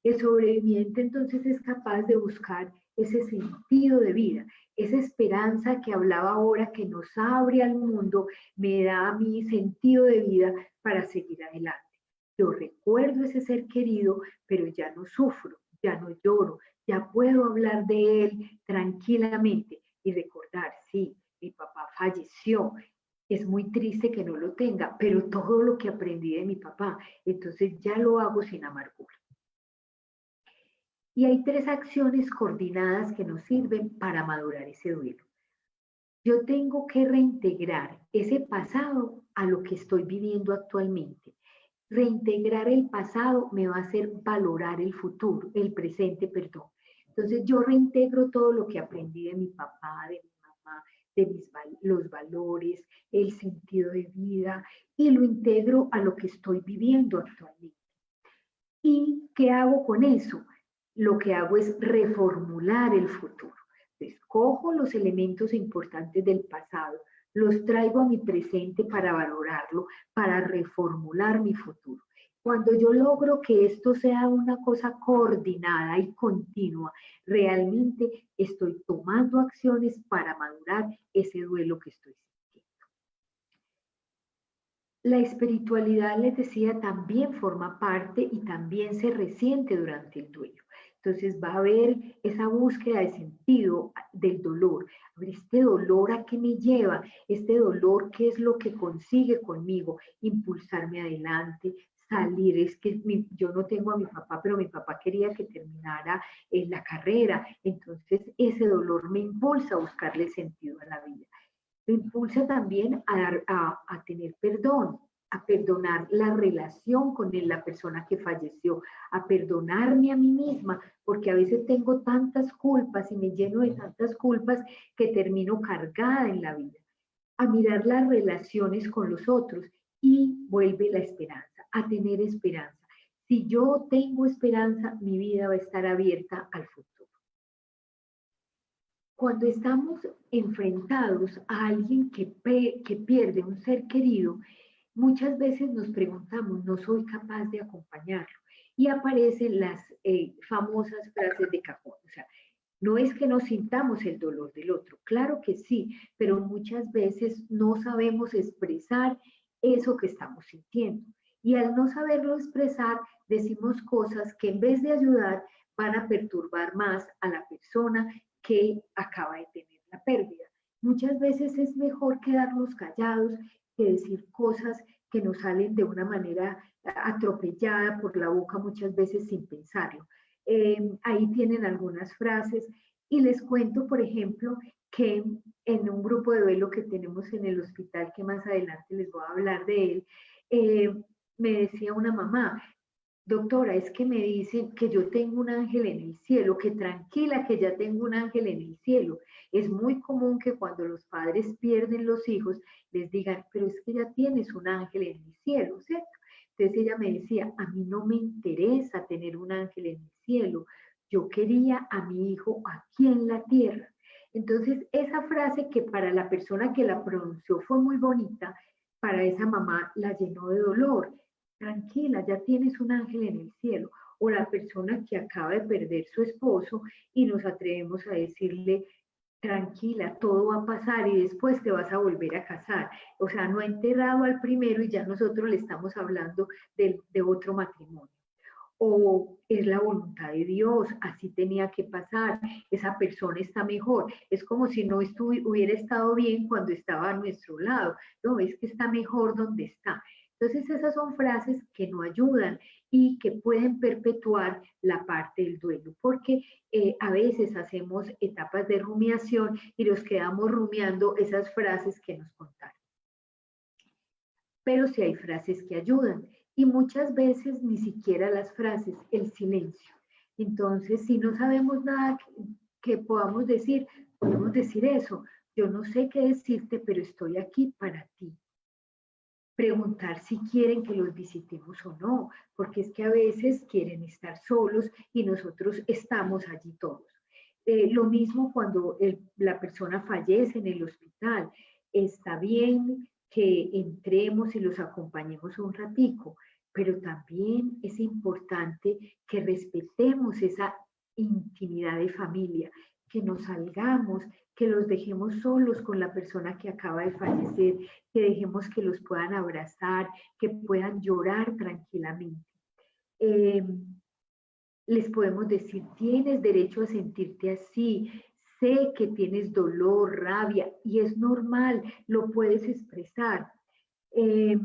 Speaker 2: El sobreviviente entonces es capaz de buscar ese sentido de vida, esa esperanza que hablaba ahora, que nos abre al mundo, me da mi sentido de vida para seguir adelante. Yo recuerdo ese ser querido, pero ya no sufro, ya no lloro, ya puedo hablar de él tranquilamente y recordar, sí, mi papá falleció. Es muy triste que no lo tenga, pero todo lo que aprendí de mi papá, entonces ya lo hago sin amargura. Y hay 3 acciones coordinadas que nos sirven para madurar ese duelo. Yo tengo que reintegrar ese pasado a lo que estoy viviendo actualmente. Reintegrar el pasado me va a hacer valorar el futuro, el presente, perdón. Entonces yo reintegro todo lo que aprendí de mi papá, de mi mamá, de los valores, el sentido de vida y lo integro a lo que estoy viviendo actualmente. ¿Y qué hago con eso? Lo que hago es reformular el futuro. Escojo los elementos importantes del pasado, los traigo a mi presente para valorarlo, para reformular mi futuro. Cuando yo logro que esto sea una cosa coordinada y continua, realmente estoy tomando acciones para madurar ese duelo que estoy sintiendo. La espiritualidad, les decía, también forma parte y también se resiente durante el duelo. Entonces va a haber esa búsqueda de sentido del dolor. A ver, este dolor a qué me lleva, este dolor qué es lo que consigue conmigo, impulsarme adelante, salir. Es que yo no tengo a mi papá, pero mi papá quería que terminara la carrera. Entonces ese dolor me impulsa a buscarle sentido a la vida. Me impulsa también a tener perdón, a perdonar la relación con la persona que falleció, a perdonarme a mí misma, porque a veces tengo tantas culpas y me lleno de tantas culpas que termino cargada en la vida, a mirar las relaciones con los otros y vuelve la esperanza, a tener esperanza. Si yo tengo esperanza, mi vida va a estar abierta al futuro. Cuando estamos enfrentados a alguien que pierde un ser querido, muchas veces nos preguntamos, no soy capaz de acompañarlo. Y aparecen las famosas frases de cajón. O sea, no es que no sintamos el dolor del otro, claro que sí, pero muchas veces no sabemos expresar eso que estamos sintiendo. Y al no saberlo expresar, decimos cosas que en vez de ayudar, van a perturbar más a la persona que acaba de tener la pérdida. Muchas veces es mejor quedarnos callados que decir cosas que nos salen de una manera atropellada por la boca, muchas veces sin pensarlo. Ahí tienen algunas frases y les cuento, por ejemplo, que en un grupo de duelo que tenemos en el hospital, que más adelante les voy a hablar de él, me decía una mamá, doctora, es que me dicen que yo tengo un ángel en el cielo, que tranquila, que ya tengo un ángel en el cielo. Es muy común que cuando los padres pierden los hijos, les digan, pero es que ya tienes un ángel en el cielo, ¿cierto? Entonces ella me decía, a mí no me interesa tener un ángel en el cielo, yo quería a mi hijo aquí en la tierra. Entonces esa frase que para la persona que la pronunció fue muy bonita, para esa mamá la llenó de dolor. Tranquila, ya tienes un ángel en el cielo. O la persona que acaba de perder su esposo y nos atrevemos a decirle, tranquila, todo va a pasar y después te vas a volver a casar. O sea, no ha enterrado al primero y ya nosotros le estamos hablando de otro matrimonio. O es la voluntad de Dios, así tenía que pasar, esa persona está mejor. Es como si no hubiera estado bien cuando estaba a nuestro lado. No, es que está mejor donde está. Entonces esas son frases que no ayudan y que pueden perpetuar la parte del duelo, porque a veces hacemos etapas de rumiación y nos quedamos rumiando esas frases que nos contaron. Pero sí hay frases que ayudan y muchas veces ni siquiera las frases, el silencio. Entonces, si no sabemos nada que podamos decir, podemos decir eso. Yo no sé qué decirte, pero estoy aquí para ti. Preguntar si quieren que los visitemos o no, porque es que a veces quieren estar solos y nosotros estamos allí todos. Lo mismo cuando la persona fallece en el hospital. Está bien que entremos y los acompañemos un ratico, pero también es importante que respetemos esa intimidad de familia, que nos salgamos, que los dejemos solos con la persona que acaba de fallecer, que dejemos que los puedan abrazar, que puedan llorar tranquilamente. Eh, Les podemos decir, tienes derecho a sentirte así, sé que tienes dolor, rabia, y es normal, lo puedes expresar. Eh,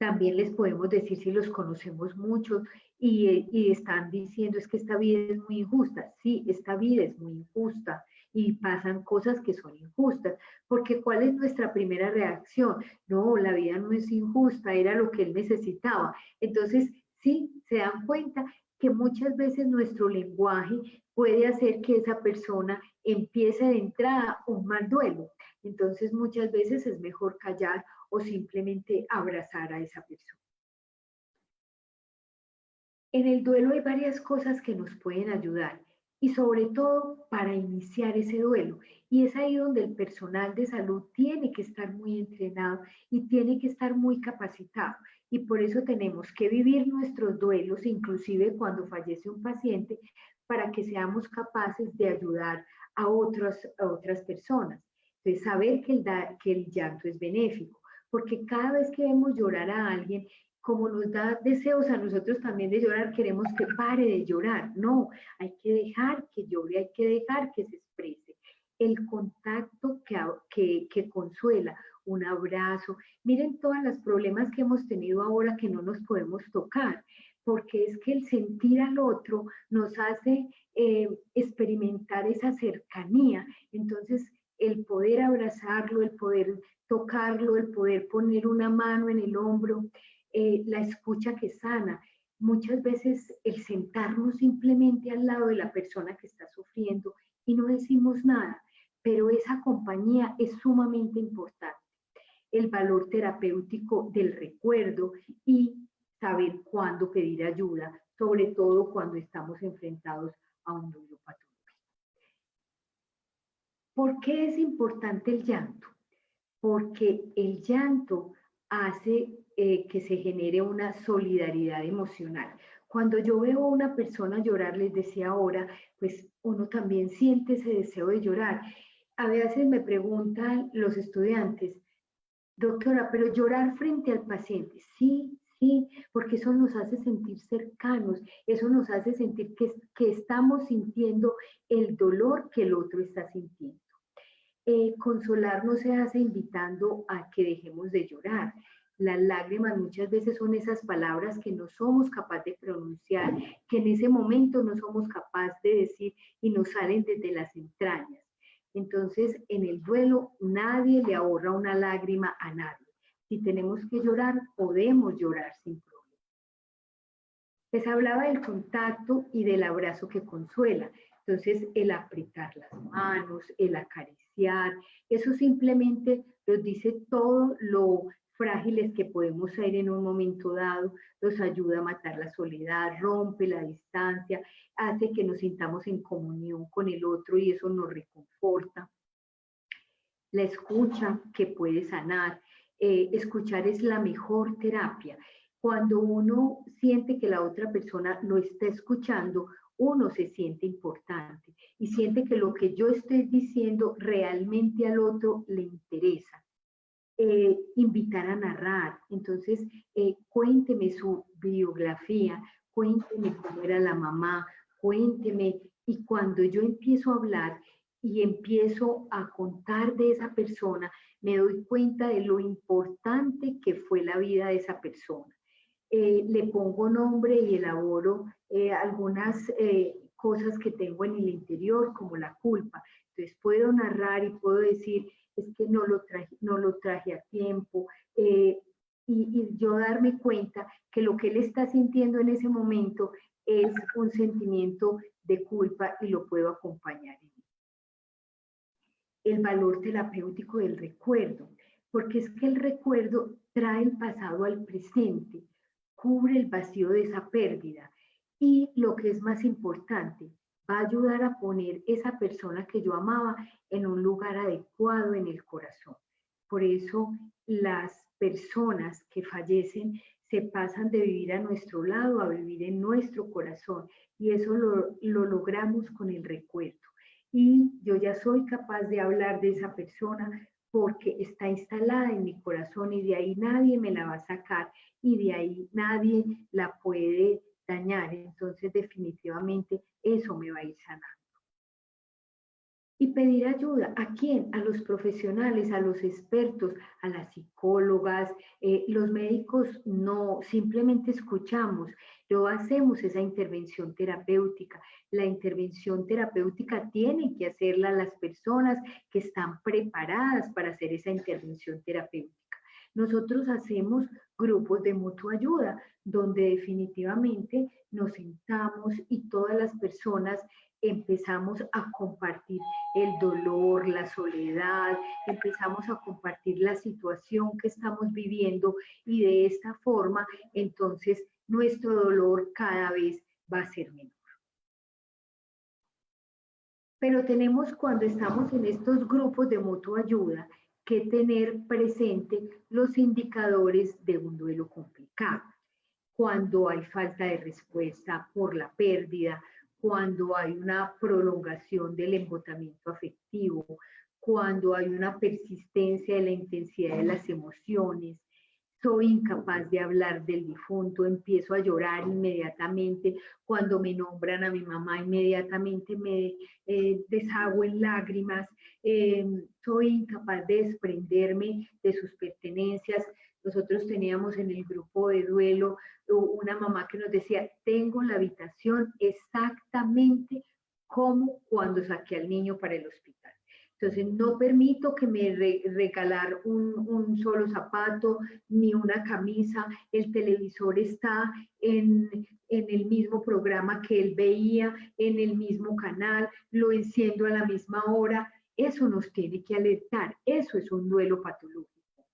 Speaker 2: También les podemos decir si los conocemos mucho y están diciendo es que esta vida es muy injusta. Sí, esta vida es muy injusta y pasan cosas que son injustas, porque ¿cuál es nuestra primera reacción? No, la vida no es injusta, era lo que él necesitaba. Entonces, sí, se dan cuenta que muchas veces nuestro lenguaje puede hacer que esa persona empiece de entrada un mal duelo. Entonces, muchas veces es mejor callar o simplemente abrazar a esa persona. En el duelo hay varias cosas que nos pueden ayudar y sobre todo para iniciar ese duelo. Y es ahí donde el personal de salud tiene que estar muy entrenado y tiene que estar muy capacitado. Y por eso tenemos que vivir nuestros duelos, inclusive cuando fallece un paciente, para que seamos capaces de ayudar a otras personas. Entonces, saber que el llanto es benéfico, porque cada vez que vemos llorar a alguien, como nos da deseos a nosotros también de llorar, queremos que pare de llorar. No, hay que dejar que llore, hay que dejar que se exprese. El contacto que consuela, un abrazo. Miren todos los problemas que hemos tenido ahora que no nos podemos tocar, porque es que el sentir al otro nos hace experimentar esa cercanía. Entonces, el poder abrazarlo, el poder tocarlo, el poder poner una mano en el hombro, la escucha que sana. Muchas veces el sentarnos simplemente al lado de la persona que está sufriendo y no decimos nada, pero esa compañía es sumamente importante. El valor terapéutico del recuerdo y saber cuándo pedir ayuda, sobre todo cuando estamos enfrentados a un duelo patológico. ¿Por qué es importante el llanto? Porque el llanto hace que se genere una solidaridad emocional. Cuando yo veo a una persona llorar, les decía ahora, pues uno también siente ese deseo de llorar. A veces me preguntan los estudiantes, doctora, pero llorar frente al paciente, sí, sí, porque eso nos hace sentir cercanos, eso nos hace sentir que estamos sintiendo el dolor que el otro está sintiendo. Consolar no se hace invitando a que dejemos de llorar. Las lágrimas muchas veces son esas palabras que no somos capaces de pronunciar, que en ese momento no somos capaces de decir y nos salen desde las entrañas. Entonces, en el duelo nadie le ahorra una lágrima a nadie. Si tenemos que llorar, podemos llorar sin problema. Les hablaba del contacto y del abrazo que consuela. Entonces, el apretar las manos, el acariciar, eso simplemente nos dice todo lo frágiles que podemos ser en un momento dado, nos ayuda a matar la soledad, rompe la distancia, hace que nos sintamos en comunión con el otro y eso nos reconforta. La escucha que puede sanar, escuchar es la mejor terapia. Cuando uno siente que la otra persona lo está escuchando, uno se siente importante y siente que lo que yo estoy diciendo realmente al otro le interesa. Invitar a narrar, entonces cuénteme su biografía, cuénteme cómo era la mamá, cuénteme, y cuando yo empiezo a hablar y empiezo a contar de esa persona, me doy cuenta de lo importante que fue la vida de esa persona. Le pongo nombre y elaboro algunas cosas que tengo en el interior, como la culpa. Entonces puedo narrar y puedo decir, es que no lo traje a tiempo, y yo darme cuenta que lo que él está sintiendo en ese momento es un sentimiento de culpa y lo puedo acompañar en él. El valor terapéutico del recuerdo, porque es que el recuerdo trae el pasado al presente, cubre el vacío de esa pérdida y lo que es más importante, va a ayudar a poner esa persona que yo amaba en un lugar adecuado en el corazón. Por eso las personas que fallecen se pasan de vivir a nuestro lado a vivir en nuestro corazón y eso lo logramos con el recuerdo. Y yo ya soy capaz de hablar de esa persona porque está instalada en mi corazón y de ahí nadie me la va a sacar y de ahí nadie la puede dañar. Entonces definitivamente eso me va a ir sanando. Y pedir ayuda, ¿a quién? A los profesionales, a los expertos, a las psicólogas, los médicos no, simplemente escuchamos, no hacemos esa intervención terapéutica. La intervención terapéutica tienen que hacerla las personas que están preparadas para hacer esa intervención terapéutica. Nosotros hacemos grupos de mutua ayuda, donde definitivamente nos sentamos y todas las personas empezamos a compartir el dolor, la soledad, empezamos a compartir la situación que estamos viviendo y de esta forma, entonces, nuestro dolor cada vez va a ser menor. Pero tenemos, cuando estamos en estos grupos de mutua ayuda, que tener presente los indicadores de un duelo complicado. Cuando hay falta de respuesta por la pérdida, cuando hay una prolongación del embotamiento afectivo, cuando hay una persistencia de la intensidad de las emociones, soy incapaz de hablar del difunto, empiezo a llorar inmediatamente, cuando me nombran a mi mamá inmediatamente me deshago en lágrimas, soy incapaz de desprenderme de sus pertenencias. Nosotros teníamos en el grupo de duelo una mamá que nos decía, tengo la habitación exactamente como cuando saqué al niño para el hospital. Entonces, no permito que me regalar un solo zapato ni una camisa. El televisor está en el mismo programa que él veía, en el mismo canal, lo enciendo a la misma hora. Eso nos tiene que alertar. Eso es un duelo patológico.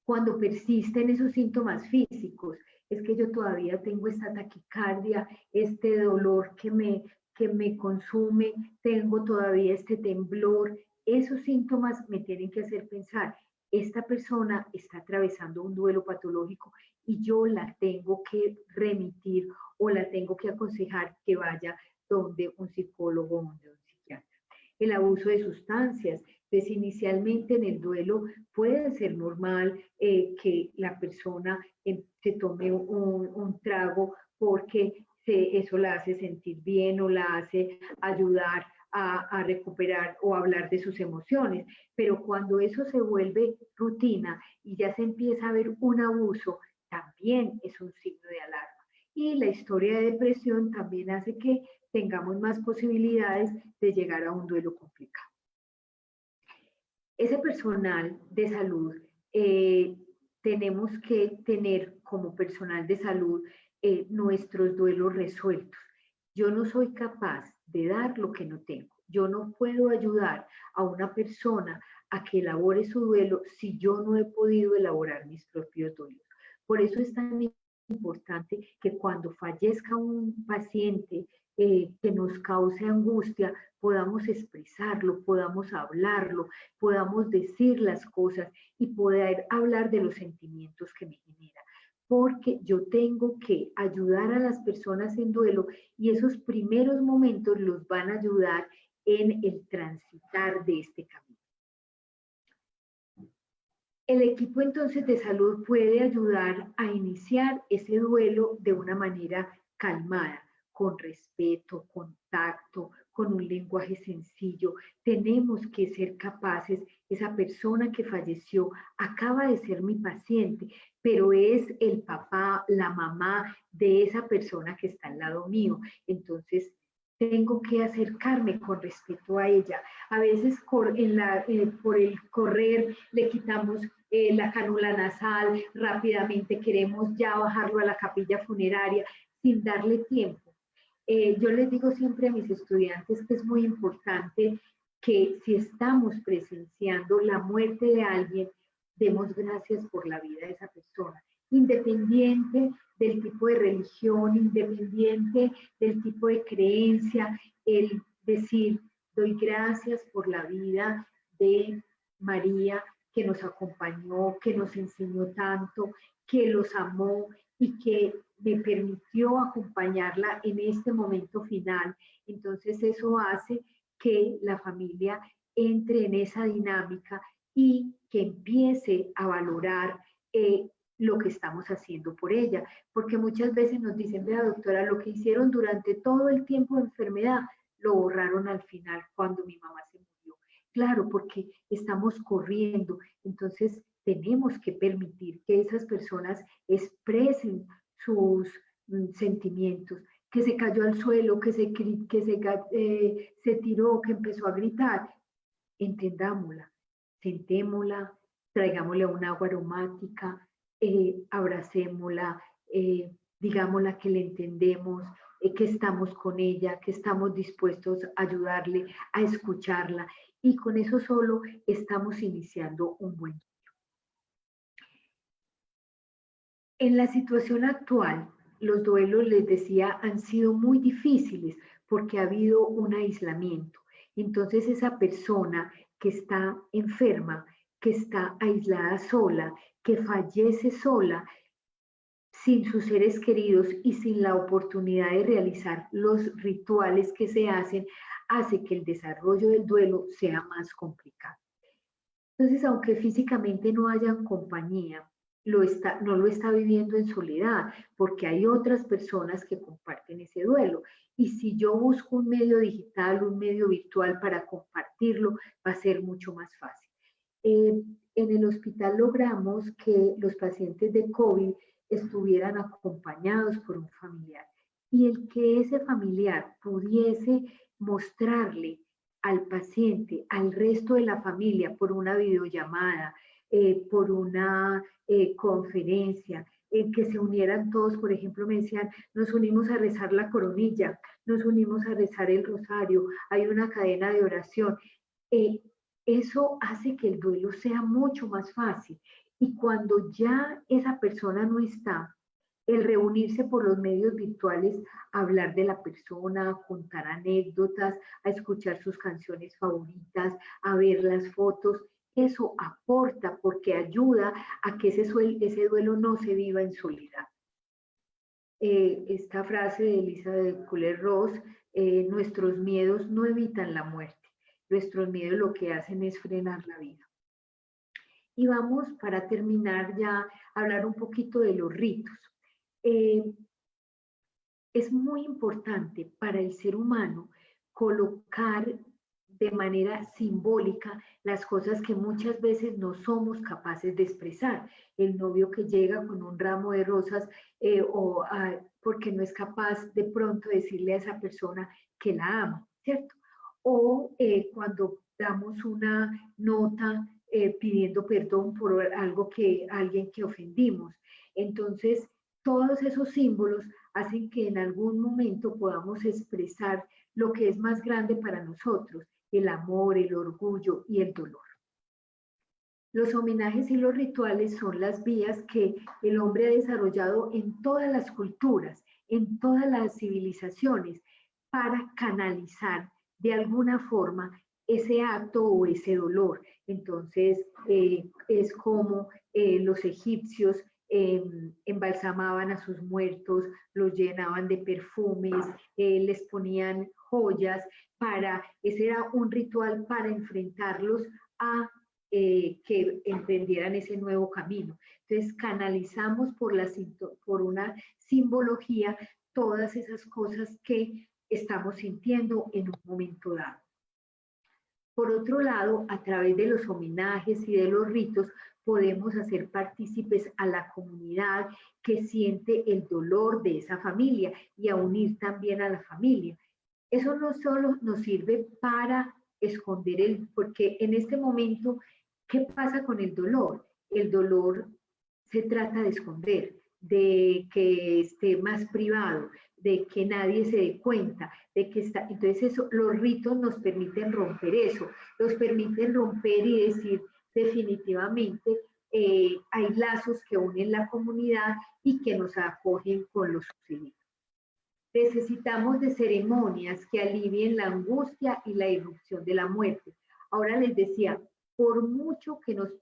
Speaker 2: Cuando persisten esos síntomas físicos, es que yo todavía tengo esta taquicardia, este dolor que me consume, tengo todavía este temblor. Esos síntomas me tienen que hacer pensar, esta persona está atravesando un duelo patológico y yo la tengo que remitir o la tengo que aconsejar que vaya donde un psicólogo o donde un psiquiatra. El abuso de sustancias. Entonces, inicialmente en el duelo puede ser normal que la persona se tome un trago porque eso la hace sentir bien o la hace ayudar a recuperar o hablar de sus emociones. Pero cuando eso se vuelve rutina y ya se empieza a ver un abuso, también es un signo de alarma. Y la historia de depresión también hace que tengamos más posibilidades de llegar a un duelo complicado. Ese personal de salud, tenemos que tener como personal de salud nuestros duelos resueltos. Yo no soy capaz de dar lo que no tengo. Yo no puedo ayudar a una persona a que elabore su duelo si yo no he podido elaborar mis propios duelos. Por eso es tan importante que cuando fallezca un paciente que nos cause angustia, podamos expresarlo, podamos hablarlo, podamos decir las cosas y poder hablar de los sentimientos que me genera. Porque yo tengo que ayudar a las personas en duelo y esos primeros momentos los van a ayudar en el transitar de este camino. El equipo entonces de salud puede ayudar a iniciar ese duelo de una manera calmada, con respeto, con tacto, con un lenguaje sencillo. Tenemos que ser capaces, esa persona que falleció acaba de ser mi paciente, pero es el papá, la mamá de esa persona que está al lado mío. Entonces, tengo que acercarme con respeto a ella. A veces por el correr le quitamos la cánula nasal, rápidamente queremos ya bajarlo a la capilla funeraria sin darle tiempo. Yo les digo siempre a mis estudiantes que es muy importante que si estamos presenciando la muerte de alguien, demos gracias por la vida de esa persona, independiente del tipo de religión, independiente del tipo de creencia, el decir, doy gracias por la vida de María, que nos acompañó, que nos enseñó tanto, que los amó y que me permitió acompañarla en este momento final. Entonces eso hace que la familia entre en esa dinámica y que empiece a valorar lo que estamos haciendo por ella, porque muchas veces nos dicen, vea doctora, lo que hicieron durante todo el tiempo de enfermedad, lo borraron al final cuando mi mamá se murió. Claro, porque estamos corriendo, entonces tenemos que permitir que esas personas expresen sus sentimientos, que se cayó al suelo, que se tiró, que empezó a gritar, entendámosla, sentémosla, traigámosle un agua aromática, abracémosla, digámosla que le entendemos, que estamos con ella, que estamos dispuestos a ayudarle, a escucharla, y con eso solo estamos iniciando un buen día. En la situación actual, los duelos, les decía, han sido muy difíciles porque ha habido un aislamiento. Entonces esa persona que está enferma, que está aislada sola, que fallece sola, sin sus seres queridos y sin la oportunidad de realizar los rituales que se hacen, hace que el desarrollo del duelo sea más complicado. Entonces, aunque físicamente no haya compañía, no lo está viviendo en soledad, porque hay otras personas que comparten ese duelo. Y si yo busco un medio digital, un medio virtual para compartirlo, va a ser mucho más fácil. En el hospital logramos que los pacientes de COVID estuvieran acompañados por un familiar y el que ese familiar pudiese mostrarle al paciente, al resto de la familia, por una videollamada, por una conferencia, en que se unieran todos, por ejemplo, me decían, nos unimos a rezar la coronilla, nos unimos a rezar el rosario, hay una cadena de oración. Eh, Eso hace que el duelo sea mucho más fácil. Y cuando ya esa persona no está, el reunirse por los medios virtuales, hablar de la persona, a contar anécdotas, a escuchar sus canciones favoritas, a ver las fotos, eso aporta porque ayuda a que ese duelo no se viva en soledad. Esta frase de Elizabeth Kubler-Ross, nuestros miedos no evitan la muerte, nuestros miedos lo que hacen es frenar la vida. Y vamos para terminar ya a hablar un poquito de los ritos. Es muy importante para el ser humano colocar de manera simbólica las cosas que muchas veces no somos capaces de expresar. El novio que llega con un ramo de rosas porque no es capaz de pronto decirle a esa persona que la ama, ¿cierto? O cuando damos una nota pidiendo perdón por alguien que ofendimos. Entonces, todos esos símbolos hacen que en algún momento podamos expresar lo que es más grande para nosotros, el amor, el orgullo y el dolor. Los homenajes y los rituales son las vías que el hombre ha desarrollado en todas las culturas, en todas las civilizaciones, para canalizar de alguna forma ese acto o ese dolor. Entonces, es como los egipcios embalsamaban a sus muertos, los llenaban de perfumes, les ponían joyas, ese era un ritual para enfrentarlos a que emprendieran ese nuevo camino. Entonces, canalizamos por una simbología todas esas cosas que estamos sintiendo en un momento dado. Por otro lado, a través de los homenajes y de los ritos, podemos hacer partícipes a la comunidad que siente el dolor de esa familia y a unir también a la familia. Eso no solo nos sirve para esconder porque en este momento, ¿qué pasa con el dolor? El dolor se trata de esconder, de que esté más privado, de que nadie se dé cuenta, de que está. Entonces los ritos nos permiten romper eso, nos permiten romper y decir definitivamente hay lazos que unen la comunidad y que nos acogen con lo sucedido. Necesitamos de ceremonias que alivien la angustia y la irrupción de la muerte. Ahora les decía, por mucho que nos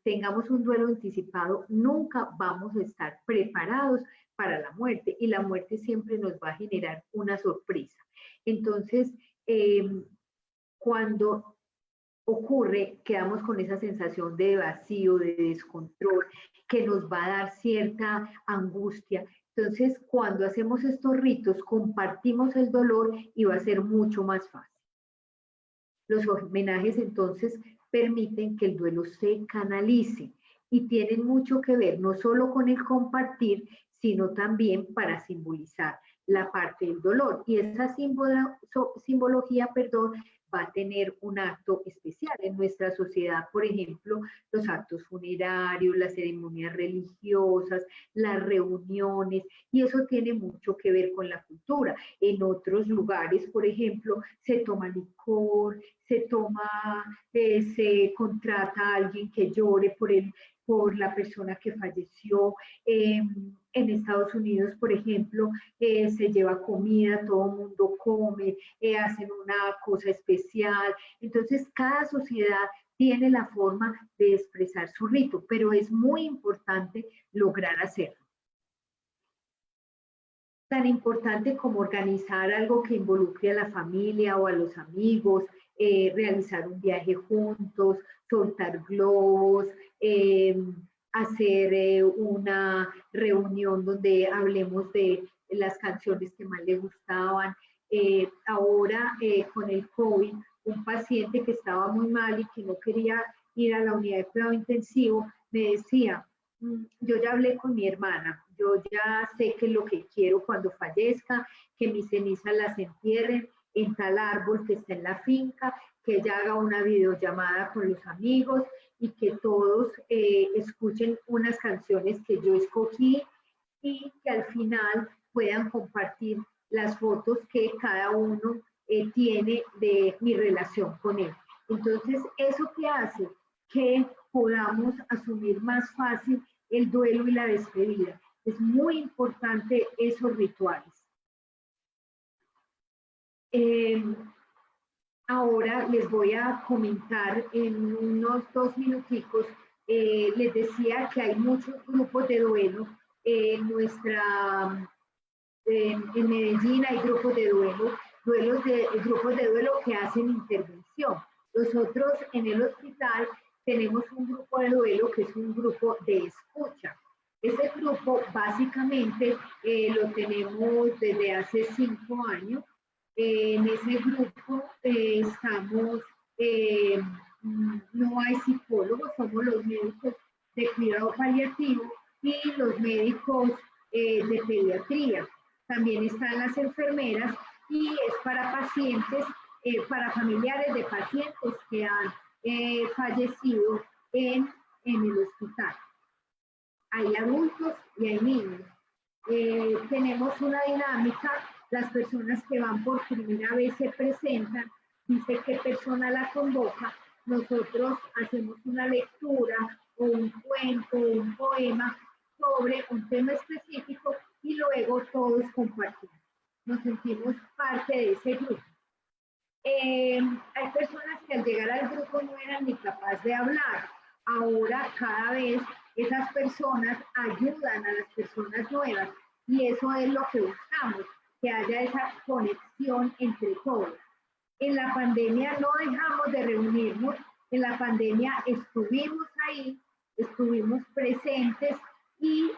Speaker 2: tengamos un duelo anticipado, nunca vamos a estar preparados para la muerte y la muerte siempre nos va a generar una sorpresa. Entonces, cuando ocurre, quedamos con esa sensación de vacío, de descontrol, que nos va a dar cierta angustia. Entonces, cuando hacemos estos ritos, compartimos el dolor y va a ser mucho más fácil. Los homenajes, entonces, permiten que el duelo se canalice y tienen mucho que ver no solo con el compartir, sino también para simbolizar la parte del dolor. Y esa simbología, va a tener un acto especial en nuestra sociedad, por ejemplo, los actos funerarios, las ceremonias religiosas, las reuniones, y eso tiene mucho que ver con la cultura. En otros lugares, por ejemplo, se toma licor, se contrata a alguien que llore por la persona que falleció. En Estados Unidos, por ejemplo, se lleva comida, todo el mundo come, hacen una cosa especial. Entonces, cada sociedad tiene la forma de expresar su rito, pero es muy importante lograr hacerlo. Tan importante como organizar algo que involucre a la familia o a los amigos, realizar un viaje juntos, soltar globos, hacer una reunión donde hablemos de las canciones que más le gustaban. Ahora con el COVID, un paciente que estaba muy mal y que no quería ir a la unidad de cuidado intensivo, me decía, yo ya hablé con mi hermana, yo ya sé qué es lo que quiero cuando fallezca, que mis cenizas las entierren en tal árbol que está en la finca, que ella haga una videollamada con los amigos y que todos escuchen unas canciones que yo escogí y que al final puedan compartir las fotos que cada uno tiene de mi relación con él. Entonces, ¿eso qué hace? Que podamos asumir más fácil el duelo y la despedida. Es muy importante esos rituales. Ahora les voy a comentar en unos 2 minuticos. Les decía que hay muchos grupos de duelo. En Medellín hay grupos de duelo, grupos de duelo que hacen intervención. Nosotros en el hospital tenemos un grupo de duelo que es un grupo de escucha. Ese grupo básicamente lo tenemos desde hace 5 años. En ese grupo estamos, no hay psicólogos, somos los médicos de cuidado paliativo y los médicos de pediatría. También están las enfermeras y es para pacientes, para familiares de pacientes que han fallecido en el hospital. Hay adultos y hay niños. Tenemos una dinámica, las personas que van por primera vez se presentan, dice qué persona la convoca, nosotros hacemos una lectura o un cuento o un poema sobre un tema específico y luego todos compartimos. Nos sentimos parte de ese grupo. Hay personas que al llegar al grupo no eran ni capaces de hablar. Ahora cada vez esas personas ayudan a las personas nuevas y eso es lo que buscamos, que haya esa conexión entre todos. En la pandemia no dejamos de reunirnos, en la pandemia estuvimos ahí, estuvimos presentes y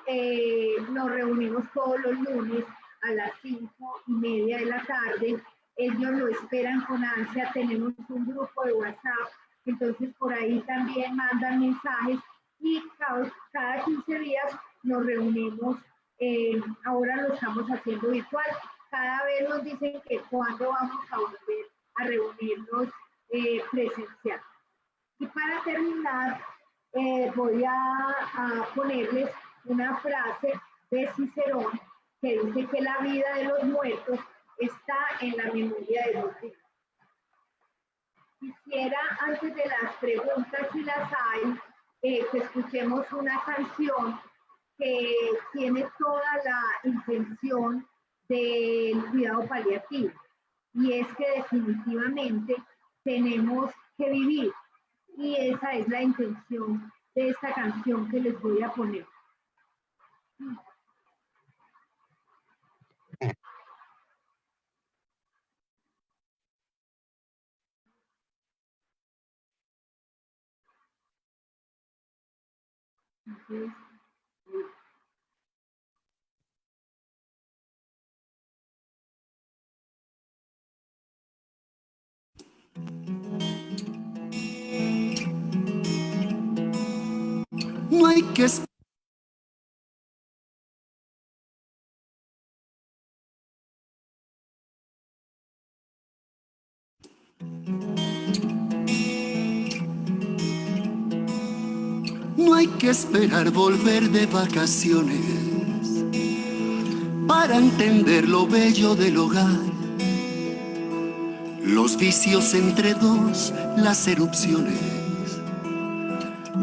Speaker 2: nos reunimos todos los lunes a las 5:30 de la tarde. Ellos lo esperan con ansia, tenemos un grupo de WhatsApp, entonces por ahí también mandan mensajes y cada 15 días nos reunimos. Ahora lo estamos haciendo virtual. Cada vez nos dicen que cuándo vamos a volver a reunirnos presencial. Y para terminar, voy a ponerles una frase de Cicerón que dice que la vida de los muertos está en la memoria de los vivos. Quisiera, antes de las preguntas, si las hay, que escuchemos una canción que tiene toda la intención del cuidado paliativo. Y es que definitivamente tenemos que vivir. Y esa es la intención de esta canción que les voy a poner. Entonces,
Speaker 3: no hay que No hay que esperar volver de vacaciones para entender lo bello del hogar. Los vicios entre dos, las erupciones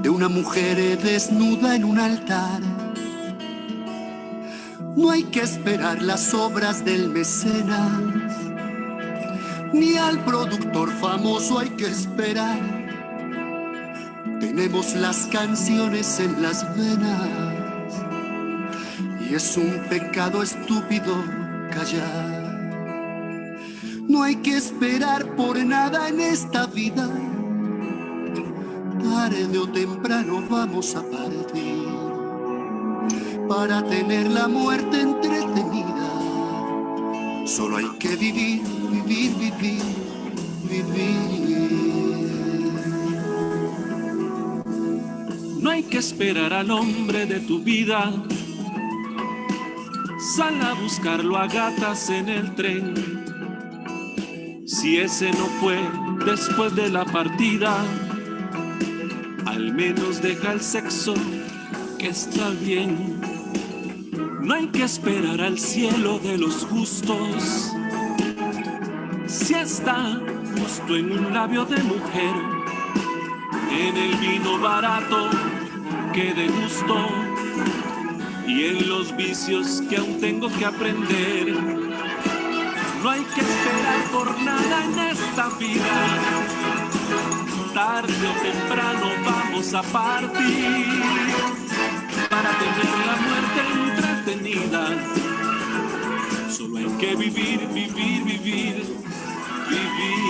Speaker 3: de una mujer desnuda en un altar. No hay que esperar las obras del mecenas, ni al productor famoso hay que esperar. Tenemos las canciones en las venas y es un pecado estúpido callar. No hay que esperar por nada en esta vida, tarde o temprano vamos a partir. para tener la muerte entretenida. Solo hay que vivir, vivir, vivir, vivir.
Speaker 4: No hay que esperar al hombre de tu vida. Sal a buscarlo a gatas en el tren. Si ese no fue después de la partida, al menos deja el sexo, que está bien. No hay que esperar al cielo de los justos. Si está justo en un labio de mujer, en el vino barato que degusto y en los vicios que aún tengo que aprender. No hay que esperar por nada en esta vida. Tarde o temprano vamos a partir para tener la muerte entretenida. Solo hay que vivir, vivir, vivir, vivir.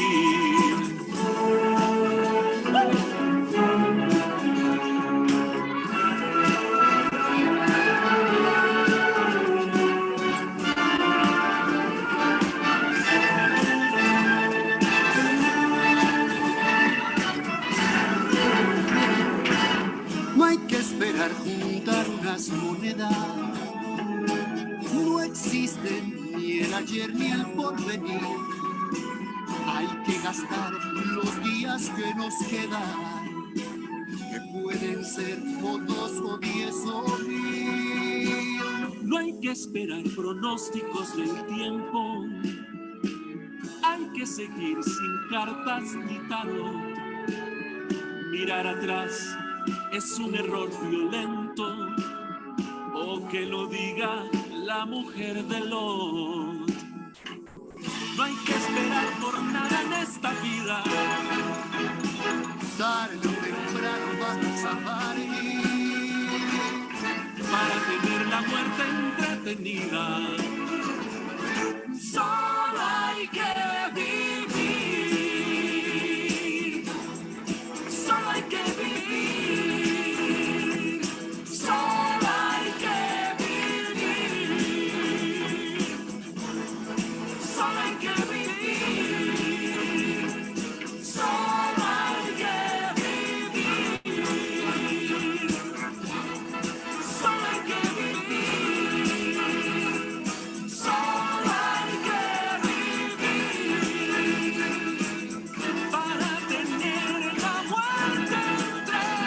Speaker 3: No hay que esperar juntar unas monedas. No existen ni el ayer ni el porvenir. Hay que gastar los días que nos quedan, que pueden ser o 2 o 10 o 1000.
Speaker 4: No hay que esperar pronósticos del tiempo. Hay que seguir sin cartas ni tarot. Mirar atrás es un error violento, o que lo diga la mujer de Lot. No hay que esperar por nada en esta vida.
Speaker 3: Tarde o temprano vamos a partir
Speaker 4: para tener la muerte entretenida. Solo hay que vivir. Solo hay que vivir. Solo hay que vivir. Solo hay que vivir. Solo hay que vivir. Solo hay que vivir. Solo hay que vivir. Para tener la muerte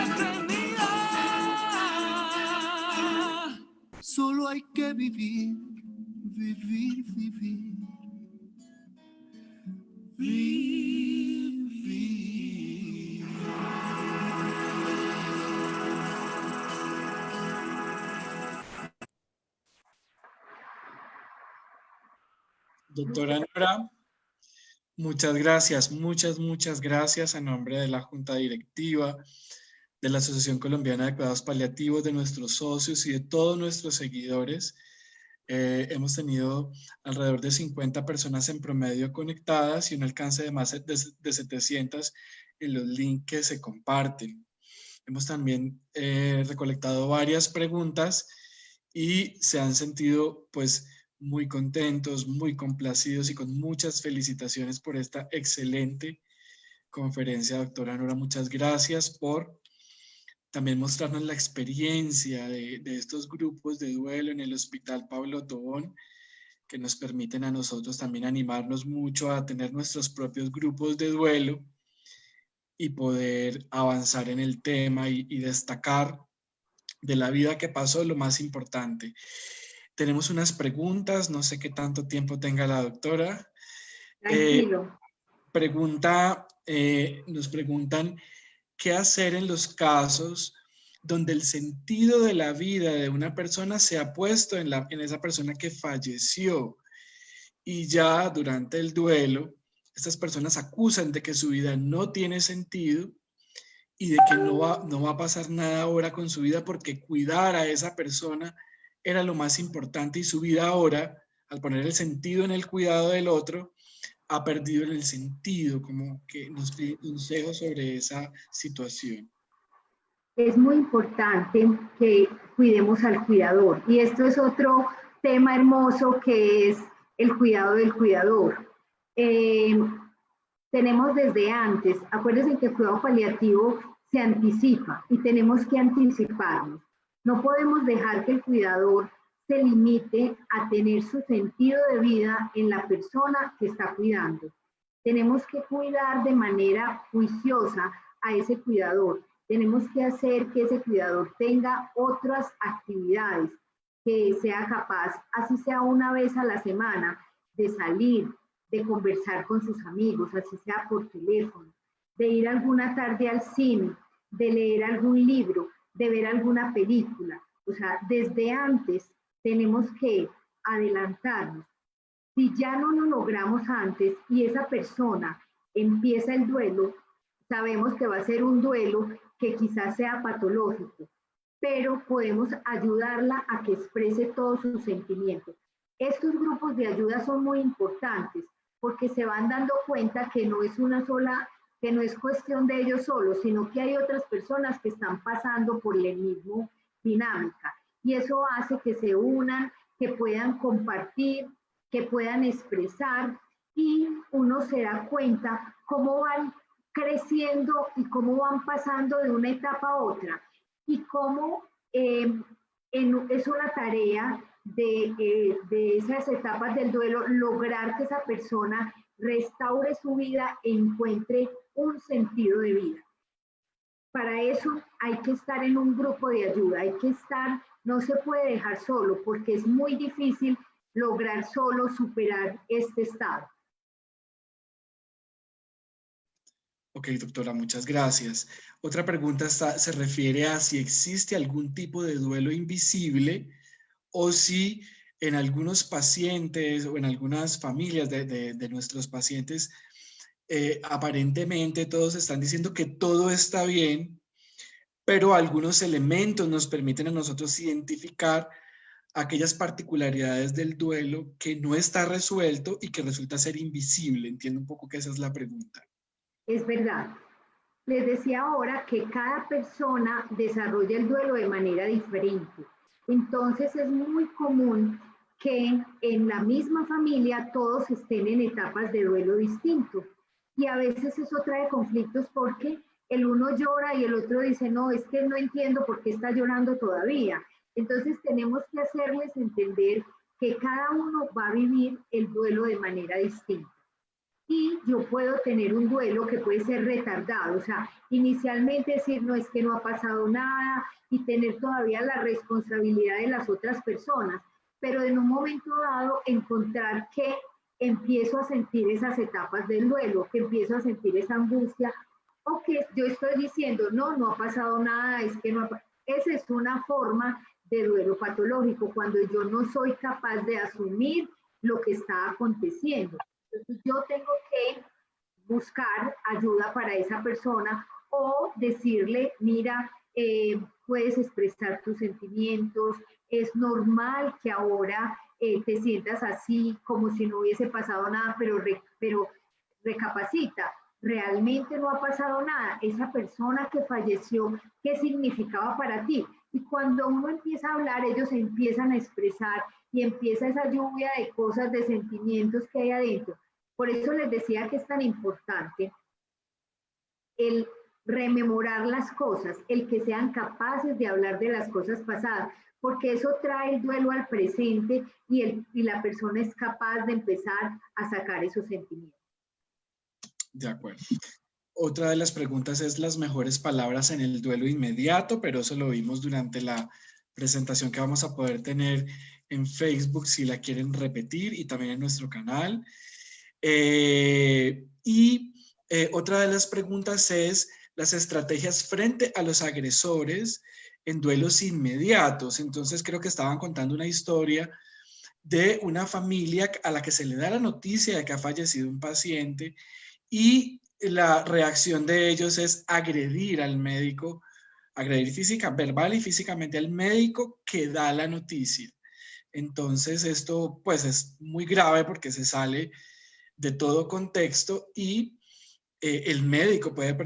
Speaker 4: entretenida.
Speaker 3: Solo hay que vivir, vivir, vivir, vivir.
Speaker 1: Doctora Nora, muchas gracias, muchas gracias a nombre de la Junta Directiva, de la Asociación Colombiana de Cuidados Paliativos, de nuestros socios y de todos nuestros seguidores. Hemos tenido alrededor de 50 personas en promedio conectadas y un alcance de más de 700 en los links que se comparten. Hemos también recolectado varias preguntas y se han sentido pues muy contentos, muy complacidos y con muchas felicitaciones por esta excelente conferencia. Doctora Nora, muchas gracias por también mostrarnos la experiencia de estos grupos de duelo en el Hospital Pablo Tobón, que nos permiten a nosotros también animarnos mucho a tener nuestros propios grupos de duelo y poder avanzar en el tema y destacar de la vida que pasó lo más importante. Tenemos unas preguntas, no sé qué tanto tiempo tenga la doctora.
Speaker 2: Tranquilo.
Speaker 1: Nos preguntan qué hacer en los casos donde el sentido de la vida de una persona se ha puesto en esa persona que falleció y ya durante el duelo estas personas acusan de que su vida no tiene sentido y de que no va a pasar nada ahora con su vida porque cuidar a esa persona era lo más importante y su vida ahora, al poner el sentido en el cuidado del otro, ha perdido el sentido, como que nos pide consejos sobre esa situación.
Speaker 2: es muy importante que cuidemos al cuidador. Y esto es otro tema hermoso que es el cuidado del cuidador. Tenemos desde antes, acuérdense que el cuidado paliativo se anticipa y tenemos que anticiparnos. No podemos dejar que el cuidador se limite a tener su sentido de vida en la persona que está cuidando. Tenemos que cuidar de manera juiciosa a ese cuidador. Tenemos que hacer que ese cuidador tenga otras actividades, que sea capaz, así sea una vez a la semana, de salir, de conversar con sus amigos, así sea por teléfono, de ir alguna tarde al cine, de leer algún libro, de ver alguna película. O sea, desde antes tenemos que adelantarnos. Si ya no lo logramos antes y esa persona empieza el duelo, sabemos que va a ser un duelo que quizás sea patológico, pero podemos ayudarla a que exprese todos sus sentimientos. Estos grupos de ayuda son muy importantes porque se van dando cuenta que no es una sola, que no es cuestión de ellos solos, sino que hay otras personas que están pasando por la misma dinámica. Y eso hace que se unan, que puedan compartir, que puedan expresar, y uno se da cuenta cómo van creciendo y cómo van pasando de una etapa a otra, y cómo es una tarea de esas etapas del duelo lograr que esa persona restaure su vida e encuentre un sentido de vida. Para eso hay que estar en un grupo de ayuda, hay que estar, no se puede dejar solo porque es muy difícil lograr solo superar este estado.
Speaker 1: Ok, doctora, muchas gracias. Otra pregunta se refiere a si existe algún tipo de duelo invisible o si en algunos pacientes o en algunas familias de nuestros pacientes aparentemente todos están diciendo que todo está bien, pero algunos elementos nos permiten a nosotros identificar aquellas particularidades del duelo que no está resuelto y que resulta ser invisible. Entiendo un poco que esa es la pregunta.
Speaker 2: Es verdad. Les decía ahora que cada persona desarrolla el duelo de manera diferente. Entonces es muy común que en la misma familia todos estén en etapas de duelo distintos. Y a veces eso trae conflictos porque el uno llora y el otro dice, no, es que no entiendo por qué está llorando todavía. Entonces tenemos que hacerles entender que cada uno va a vivir el duelo de manera distinta. Y yo puedo tener un duelo que puede ser retardado, o sea, inicialmente decir, no, es que no ha pasado nada, y tener todavía la responsabilidad de las otras personas, pero en un momento dado encontrar que empiezo a sentir esas etapas del duelo, que empiezo a sentir esa angustia, o que yo estoy diciendo, no, no ha pasado nada, es que no ha pasado. Esa es una forma de duelo patológico, cuando yo no soy capaz de asumir lo que está aconteciendo. Entonces yo tengo que buscar ayuda para esa persona o decirle, mira, puedes expresar tus sentimientos, es normal que ahora te sientas así, como si no hubiese pasado nada, pero recapacita, realmente no ha pasado nada. Esa persona que falleció, ¿qué significaba para ti? Y cuando uno empieza a hablar, ellos empiezan a expresar y empieza esa lluvia de cosas, de sentimientos que hay adentro. Por eso les decía que es tan importante el rememorar las cosas, el que sean capaces de hablar de las cosas pasadas, porque eso trae el duelo al presente y la persona es capaz de empezar a sacar esos sentimientos.
Speaker 1: De acuerdo. Otra de las preguntas es las mejores palabras en el duelo inmediato, pero eso lo vimos durante la presentación que vamos a poder tener en Facebook si la quieren repetir, y también en nuestro canal. Otra de las preguntas es las estrategias frente a los agresores en duelos inmediatos. Entonces creo que estaban contando una historia de una familia a la que se le da la noticia de que ha fallecido un paciente y la reacción de ellos es agredir al médico, agredir verbal y físicamente al médico que da la noticia. Entonces esto pues es muy grave porque se sale de todo contexto y el médico puede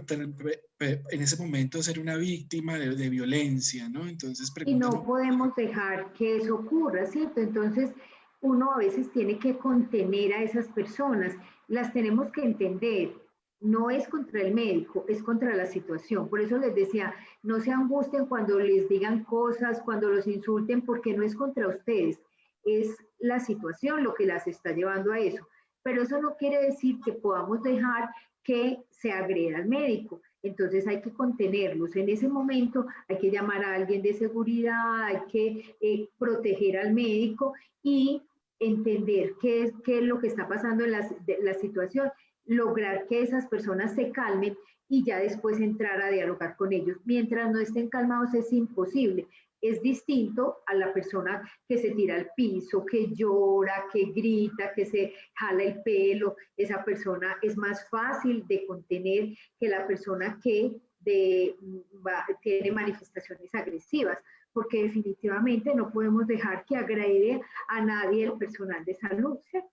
Speaker 1: en ese momento ser una víctima de violencia, ¿no? Entonces
Speaker 2: Y no
Speaker 1: preguntan.
Speaker 2: podemos dejar que eso ocurra, ¿cierto? Entonces, uno a veces tiene que contener a esas personas, las tenemos que entender. No es contra el médico, es contra la situación. Por eso les decía, no se angustien cuando les digan cosas, cuando los insulten, porque no es contra ustedes, es la situación lo que las está llevando a eso. Pero eso no quiere decir que podamos dejar que se agreda al médico. Entonces hay que contenerlos. En ese momento hay que llamar a alguien de seguridad, hay que proteger al médico y entender qué es lo que está pasando en la situación, lograr que esas personas se calmen y ya después entrar a dialogar con ellos. Mientras no estén calmados es imposible. Es distinto a la persona que se tira al piso, que llora, que grita, que se jala el pelo. Esa persona es más fácil de contener que la persona que tiene manifestaciones agresivas, porque definitivamente no podemos dejar que agrede a nadie el personal de salud, ¿cierto?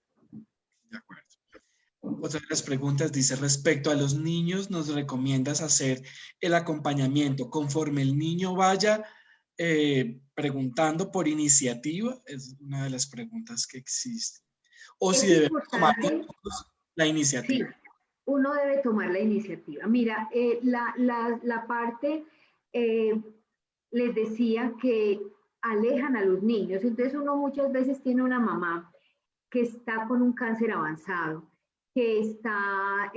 Speaker 1: De acuerdo. Otra de las preguntas dice, respecto a los niños, ¿nos recomiendas hacer el acompañamiento conforme el niño vaya preguntando por iniciativa? Es una de las preguntas que existe. O si debemos tomar la iniciativa.
Speaker 2: Sí, uno debe tomar la iniciativa. Mira, la parte, les decía que alejan a los niños. Entonces uno muchas veces tiene una mamá que está con un cáncer avanzado, que está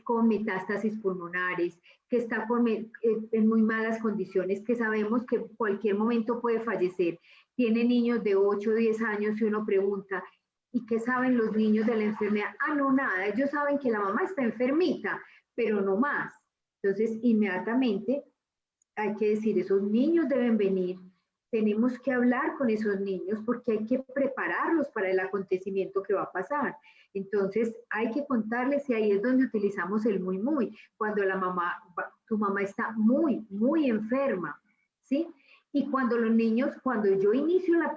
Speaker 2: con metástasis pulmonares, que está en muy malas condiciones, que sabemos que en cualquier momento puede fallecer. Tiene niños de 8 o 10 años y uno pregunta, ¿y qué saben los niños de la enfermedad? Ah, no, nada, ellos saben que la mamá está enfermita, pero no más. Entonces, inmediatamente hay que decir, esos niños deben venir, tenemos que hablar con esos niños porque hay que prepararlos para el acontecimiento que va a pasar. Entonces hay que contarles y ahí es donde utilizamos el muy, muy, cuando tu mamá está muy, muy enferma, ¿sí? Y cuando los niños, cuando yo inicio la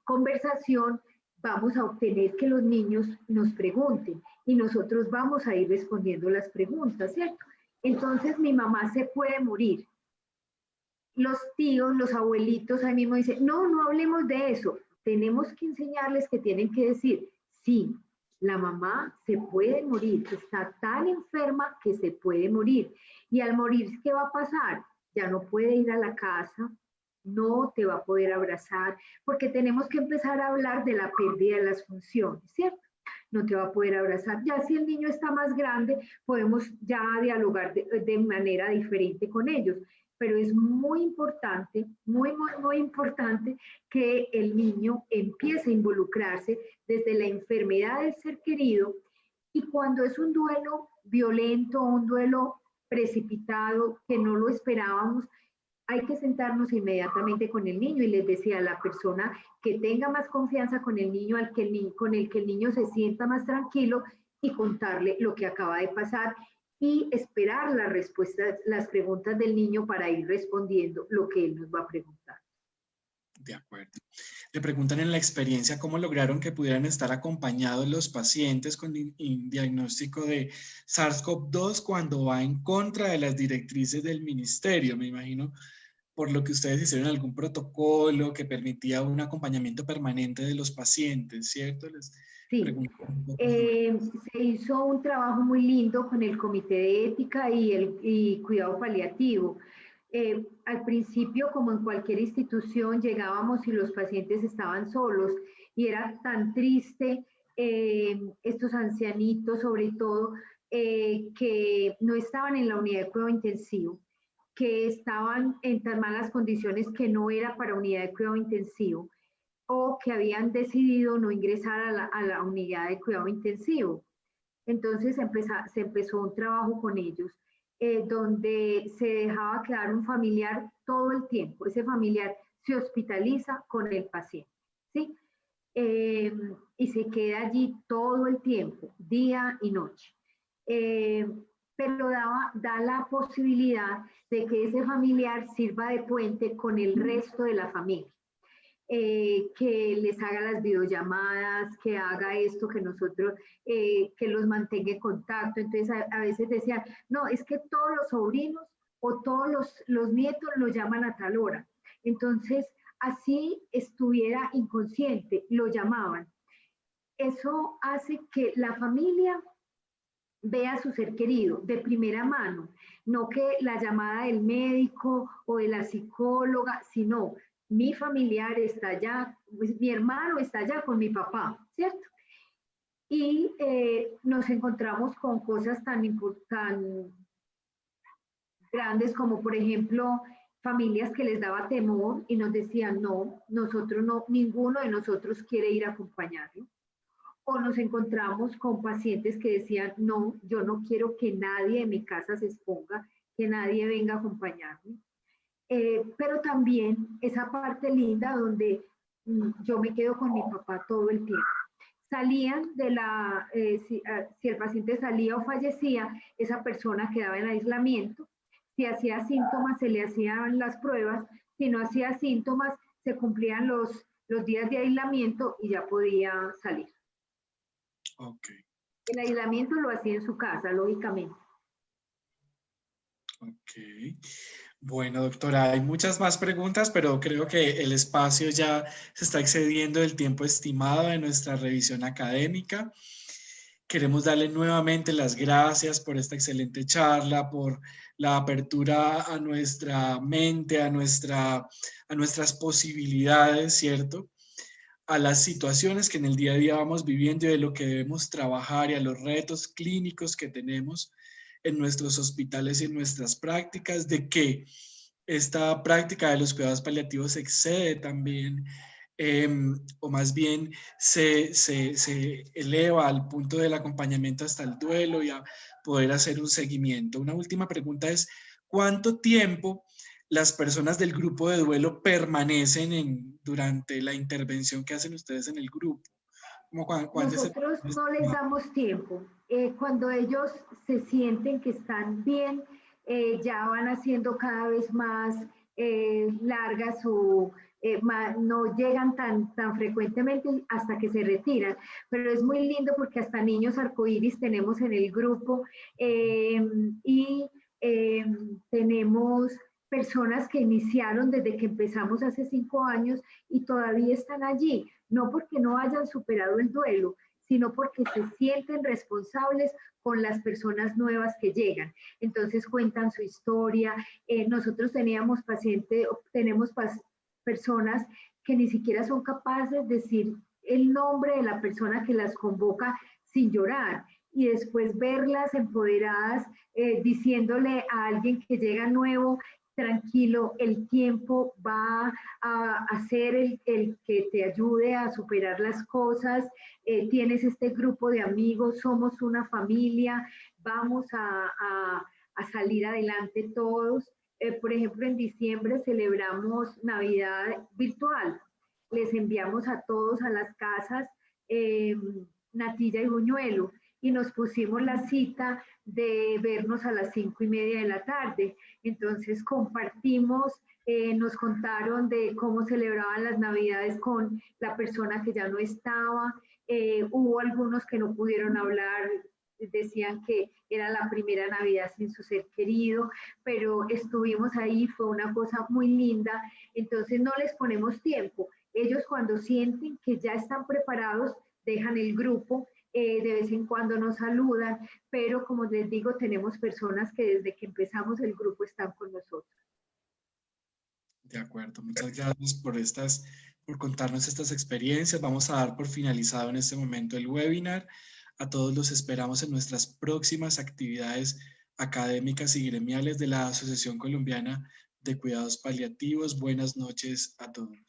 Speaker 2: conversación, vamos a obtener que los niños nos pregunten y nosotros vamos a ir respondiendo las preguntas, ¿cierto? Entonces mi mamá se puede morir. Los tíos, los abuelitos ahí mismo dicen, no, no hablemos de eso. Tenemos que enseñarles que tienen que decir, sí, la mamá se puede morir, está tan enferma que se puede morir. Y al morir, ¿qué va a pasar? Ya no puede ir a la casa, no te va a poder abrazar, porque tenemos que empezar a hablar de la pérdida de las funciones, ¿cierto? No te va a poder abrazar. Ya si el niño está más grande, podemos ya dialogar de manera diferente con ellos. Pero es muy importante, muy, muy, muy importante que el niño empiece a involucrarse desde la enfermedad del ser querido y cuando es un duelo violento, un duelo precipitado, que no lo esperábamos, hay que sentarnos inmediatamente con el niño y les decía a la persona que tenga más confianza con el niño, con el que el niño se sienta más tranquilo y contarle lo que acaba de pasar y esperar las respuestas, las preguntas del niño para ir respondiendo lo que él nos va a preguntar.
Speaker 1: De acuerdo. Le preguntan en la experiencia cómo lograron que pudieran estar acompañados los pacientes con diagnóstico de SARS-CoV-2 cuando va en contra de las directrices del ministerio. Me imagino por lo que ustedes hicieron algún protocolo que permitía un acompañamiento permanente de los pacientes, ¿cierto?
Speaker 2: Sí, se hizo un trabajo muy lindo con el Comité de Ética y Cuidado Paliativo. Al principio, como en cualquier institución, llegábamos y los pacientes estaban solos y era tan triste, estos ancianitos sobre todo, que no estaban en la unidad de cuidado intensivo, que estaban en tan malas condiciones que no era para unidad de cuidado intensivo o que habían decidido no ingresar a la unidad de cuidado intensivo. Entonces se empezó un trabajo con ellos donde se dejaba quedar un familiar todo el tiempo. Ese familiar se hospitaliza con el paciente, ¿sí? Y se queda allí todo el tiempo, día y noche. Pero da la posibilidad de que ese familiar sirva de puente con el resto de la familia. que les haga las videollamadas, que haga esto, que nosotros, que los mantenga en contacto. Entonces a veces decían, no, es que todos los sobrinos o todos los nietos lo llaman a tal hora. Entonces, así estuviera inconsciente, lo llamaban. Eso hace que la familia vea a su ser querido de primera mano, no que la llamada del médico o de la psicóloga, sino mi familiar está allá, pues, mi hermano está allá con mi papá, ¿cierto? Y nos encontramos con cosas tan grandes como, por ejemplo, familias que les daba temor y nos decían, no, nosotros no, ninguno de nosotros quiere ir a acompañarlo. O nos encontramos con pacientes que decían, no, yo no quiero que nadie de mi casa se exponga, que nadie venga a acompañarme. Pero también esa parte linda donde yo me quedo con mi papá todo el tiempo. Salían de la, si el paciente salía o fallecía, esa persona quedaba en aislamiento. Si hacía síntomas, se le hacían las pruebas. Si no hacía síntomas, se cumplían los días de aislamiento y ya podía salir.
Speaker 1: Okay.
Speaker 2: El aislamiento lo hacía en su casa, lógicamente.
Speaker 1: Ok. Bueno, doctora, hay muchas más preguntas, pero creo que el espacio ya se está excediendo del tiempo estimado de nuestra revisión académica. Queremos darle nuevamente las gracias por esta excelente charla, por la apertura a nuestra mente, a nuestras posibilidades, ¿cierto? A las situaciones que en el día a día vamos viviendo y de lo que debemos trabajar y a los retos clínicos que tenemos en nuestros hospitales y en nuestras prácticas, de que esta práctica de los cuidados paliativos excede también, o más bien se eleva al punto del acompañamiento hasta el duelo y a poder hacer un seguimiento. Una última pregunta es, ¿cuánto tiempo las personas del grupo de duelo permanecen durante la intervención que hacen ustedes en el grupo?
Speaker 2: Nosotros no les damos tiempo. Cuando ellos se sienten que están bien, ya van haciendo cada vez más largas o no llegan tan frecuentemente hasta que se retiran. Pero es muy lindo porque hasta niños arcoíris tenemos en el grupo y tenemos personas que iniciaron desde que empezamos hace 5 años y todavía están allí, no porque no hayan superado el duelo, sino porque se sienten responsables con las personas nuevas que llegan. Entonces cuentan su historia. Nosotros tenemos personas que ni siquiera son capaces de decir el nombre de la persona que las convoca sin llorar. Y después verlas empoderadas, diciéndole a alguien que llega nuevo, tranquilo, el tiempo va a ser el que te ayude a superar las cosas, tienes este grupo de amigos, somos una familia, vamos a salir adelante todos. Por ejemplo, en diciembre celebramos Navidad virtual, les enviamos a todos a las casas natilla y buñuelo, y nos pusimos la cita de vernos a las 5:30 de la tarde. Entonces compartimos, nos contaron de cómo celebraban las Navidades con la persona que ya no estaba. Hubo algunos que no pudieron hablar, decían que era la primera Navidad sin su ser querido, pero estuvimos ahí, fue una cosa muy linda. Entonces no les ponemos tiempo. Ellos cuando sienten que ya están preparados, dejan el grupo. De vez en cuando nos saludan, pero como les digo, tenemos personas que desde que empezamos el grupo están con nosotros.
Speaker 1: De acuerdo, muchas gracias por contarnos estas experiencias. Vamos a dar por finalizado en este momento el webinar. A todos los esperamos en nuestras próximas actividades académicas y gremiales de la Asociación Colombiana de Cuidados Paliativos. Buenas noches a todos.